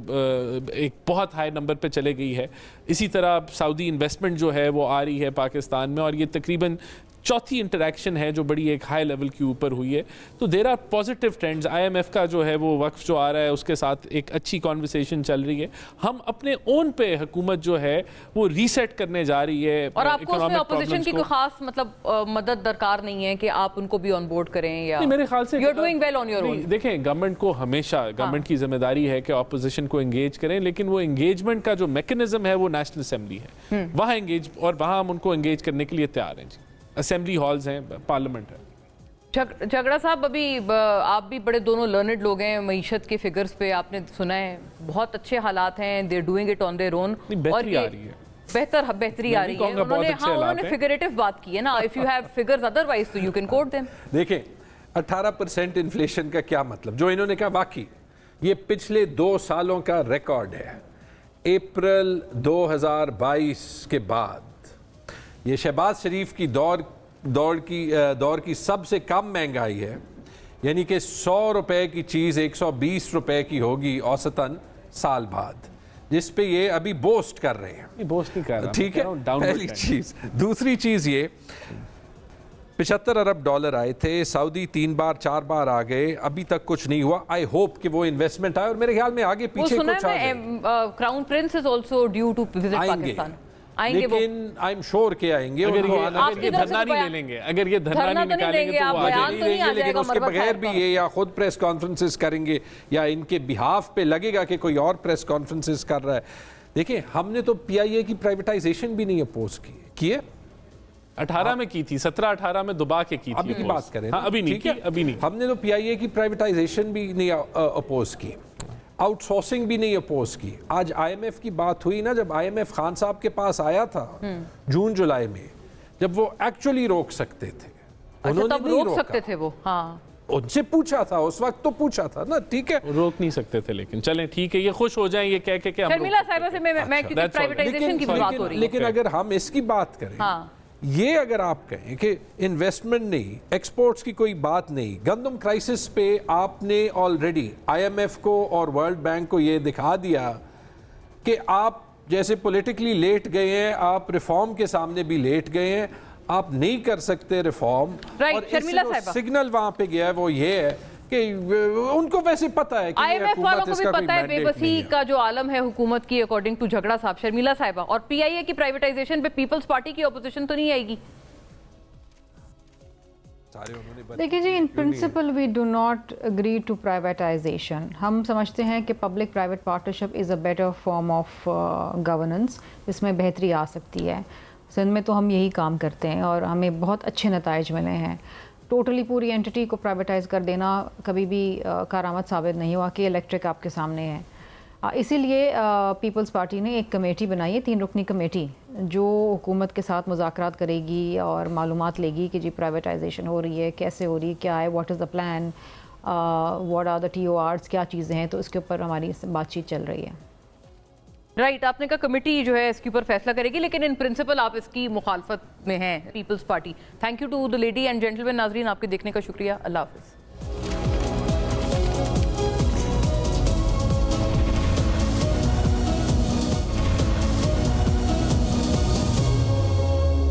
एक बहुत हाई नंबर पे चले गई है। इसी तरह सऊदी इन्वेस्टमेंट जो है वो आ रही है पाकिस्तान में, और ये तकरीबन चौथी इंटरेक्शन है जो बड़ी एक हाई लेवल के ऊपर हुई है। तो there are positive trends. IMF का जो है वो वक्फ जो आ रहा है उसके साथ एक अच्छी कॉन्वर्सेशन चल रही है। हम अपने ओन पे हुकूमत जो है वो रीसेट करने जा रही है। और आपको उसमें economic अपोजिशन की problems कोई खास मतलब मदद दरकार नहीं है कि आप उनको भी ऑन बोर्ड करें, या नहीं, मेरे ख्याल से you are doing well on your own. देखें, गवर्नमेंट को हमेशा गवर्नमेंट की जिम्मेदारी है कि ऑपोजिशन को एंगेज करें, लेकिन वो एंगेजमेंट का जो मैकेनिज्म है वो नेशनल असेंबली है, वहाँ एंगेज, और वहाँ हम उनको एंगेज करने के लिए तैयार हैं जी। असेंबली हॉल्स हैं, पार्लियामेंट है। झगड़ा साहब, अभी आप भी बड़े दोनों लर्नेड लोग हैं, मईशत के फिगर्स पे आपने सुना है, बहुत अच्छे हालात हैं, they are doing it on their own, बेहतरी आ रही है, बेहतरी आ रही है। उन्होंने फिगरेटिव बात की है ना, if you have figures otherwise तो यू कैन कोट देम। देखें 18% इन्फ्लेशन का क्या मतलब, जो इन्होंने कहा वाकई ये पिछले 2 सालों का रिकॉर्ड है। अप्रैल 2022 के बाद ये शहबाज शरीफ की दौर की सबसे कम महंगाई है, यानी कि 100 रुपए की चीज़ 120 रुपए की होगी औसतन साल बाद, जिस पे ये अभी बोस्ट कर रहे हैं। बोस्ट नहीं कर रहा, ठीक है, पहली चीज़। दूसरी चीज़ ये $75 अरब आए थे, सऊदी 3 बार 4 बार आ गए, अभी तक कुछ नहीं हुआ। आई होप कि वो इन्वेस्टमेंट आए, और मेरे ख्याल में आगे पीछे कुछ आ जाए। Crown prince is also due to visit Pakistan. आएंगे वो, लेकिन आई एम श्योर के आएंगे। अगर उनको ये आना आपकी चाहिए। तरफ से धरना नहीं ले लेंगे, अगर ये धरना नहीं निकालेंगे तो वो आ बयान जाएंगे। तो नहीं आ लेकिन जाएगा उसके मरवा बगैर साहब भी का। ये या खुद प्रेस कॉन्फ्रेंसेस करेंगे या इनके बिहाफ पे लगेगा कि कोई और प्रेस कॉन्फ्रेंसेस कर रहा है। देखिए, हमने तो पीआईए की प्राइवेटाइजेशन भी नहीं अपोज की है। 18 में की थी, 17-18 में दुबा के की थी। अभी की बात करें ना, हाँ, अभी नहीं ठीक की, है? अभी नहीं। हमने तो पीआईए की प्राइवेटाइजेशन भी नहीं अपोज की, आउटसोर्सिंग भी नहीं अपोज की। आज आईएमएफ की बात हुई ना, जब आईएमएफ खान साहब के पास आया था जून जुलाई में, जब वो एक्चुअली रोक सकते थे, अच्छा तब रोक सकते थे वो, हाँ उनसे पूछा था, उस वक्त तो पूछा था ना, ठीक है। रोक नहीं सकते थे, लेकिन चलें ठीक है, ये खुश हो जाएं ये कह के हम शर्मिला साहिबा से मैं क्योंकि प्राइवेटाइजेशन की भी बात हो रही है। लेकिन अगर हम इसकी बात करें, हाँ। ये अगर आप कहें कि इन्वेस्टमेंट नहीं, एक्सपोर्ट्स की कोई बात नहीं, गंदम क्राइसिस पे आपने ऑलरेडी आईएमएफ को और वर्ल्ड बैंक को ये दिखा दिया कि आप जैसे पॉलिटिकली लेट गए हैं, आप रिफॉर्म के सामने भी लेट गए हैं, आप नहीं कर सकते रिफॉर्म। राइट, और शर्मिला इससे जो साहिबा। सिग्नल वहां पे गया है वो ये है कि उनको वैसे पता है कि आईएमएफ वालों को भी पता है बेबसी का जो आलम है हुकूमत की, अकॉर्डिंग टू झगड़ा साहब, शर्मिला साहिबा, और पीआईए की प्राइवेटाइजेशन पे पीपल्स पार्टी की ऑपोजिशन तो नहीं आएगी। देखिए जी, in principle we do not agree to privatisation. हम समझते हैं कि public private partnership is a better form of governance, इसमें बेहतरी आ सकती है। सिंध में तो हम यही काम करते हैं और हमें बहुत अच्छे नताइज मिले हैं। टोटली पूरी एंटिटी को प्राइवेटाइज कर देना कभी भी कारामद साबित नहीं हुआ कि इलेक्ट्रिक आपके सामने है। इसीलिए पीपल्स पार्टी ने एक कमेटी बनाई है, 3 रुकनी कमेटी, जो हुकूमत के साथ मुज़ाकरात करेगी और मालूमात लेगी कि जी प्राइवेटाइजेशन हो रही है, कैसे हो रही है, क्या है, what is the plan, what are the TORs, क्या चीज़ें हैं। तो इसके ऊपर हमारी बातचीत चल रही है। राइट, आपने कहा कमेटी जो है इसके ऊपर फैसला करेगी, लेकिन इन प्रिंसिपल आप इसकी मुखालफत में हैं, Peoples Party. Thank you to the lady and gentleman. नाजरीन, आपके देखने का शुक्रिया। अल्लाह हाफिज़।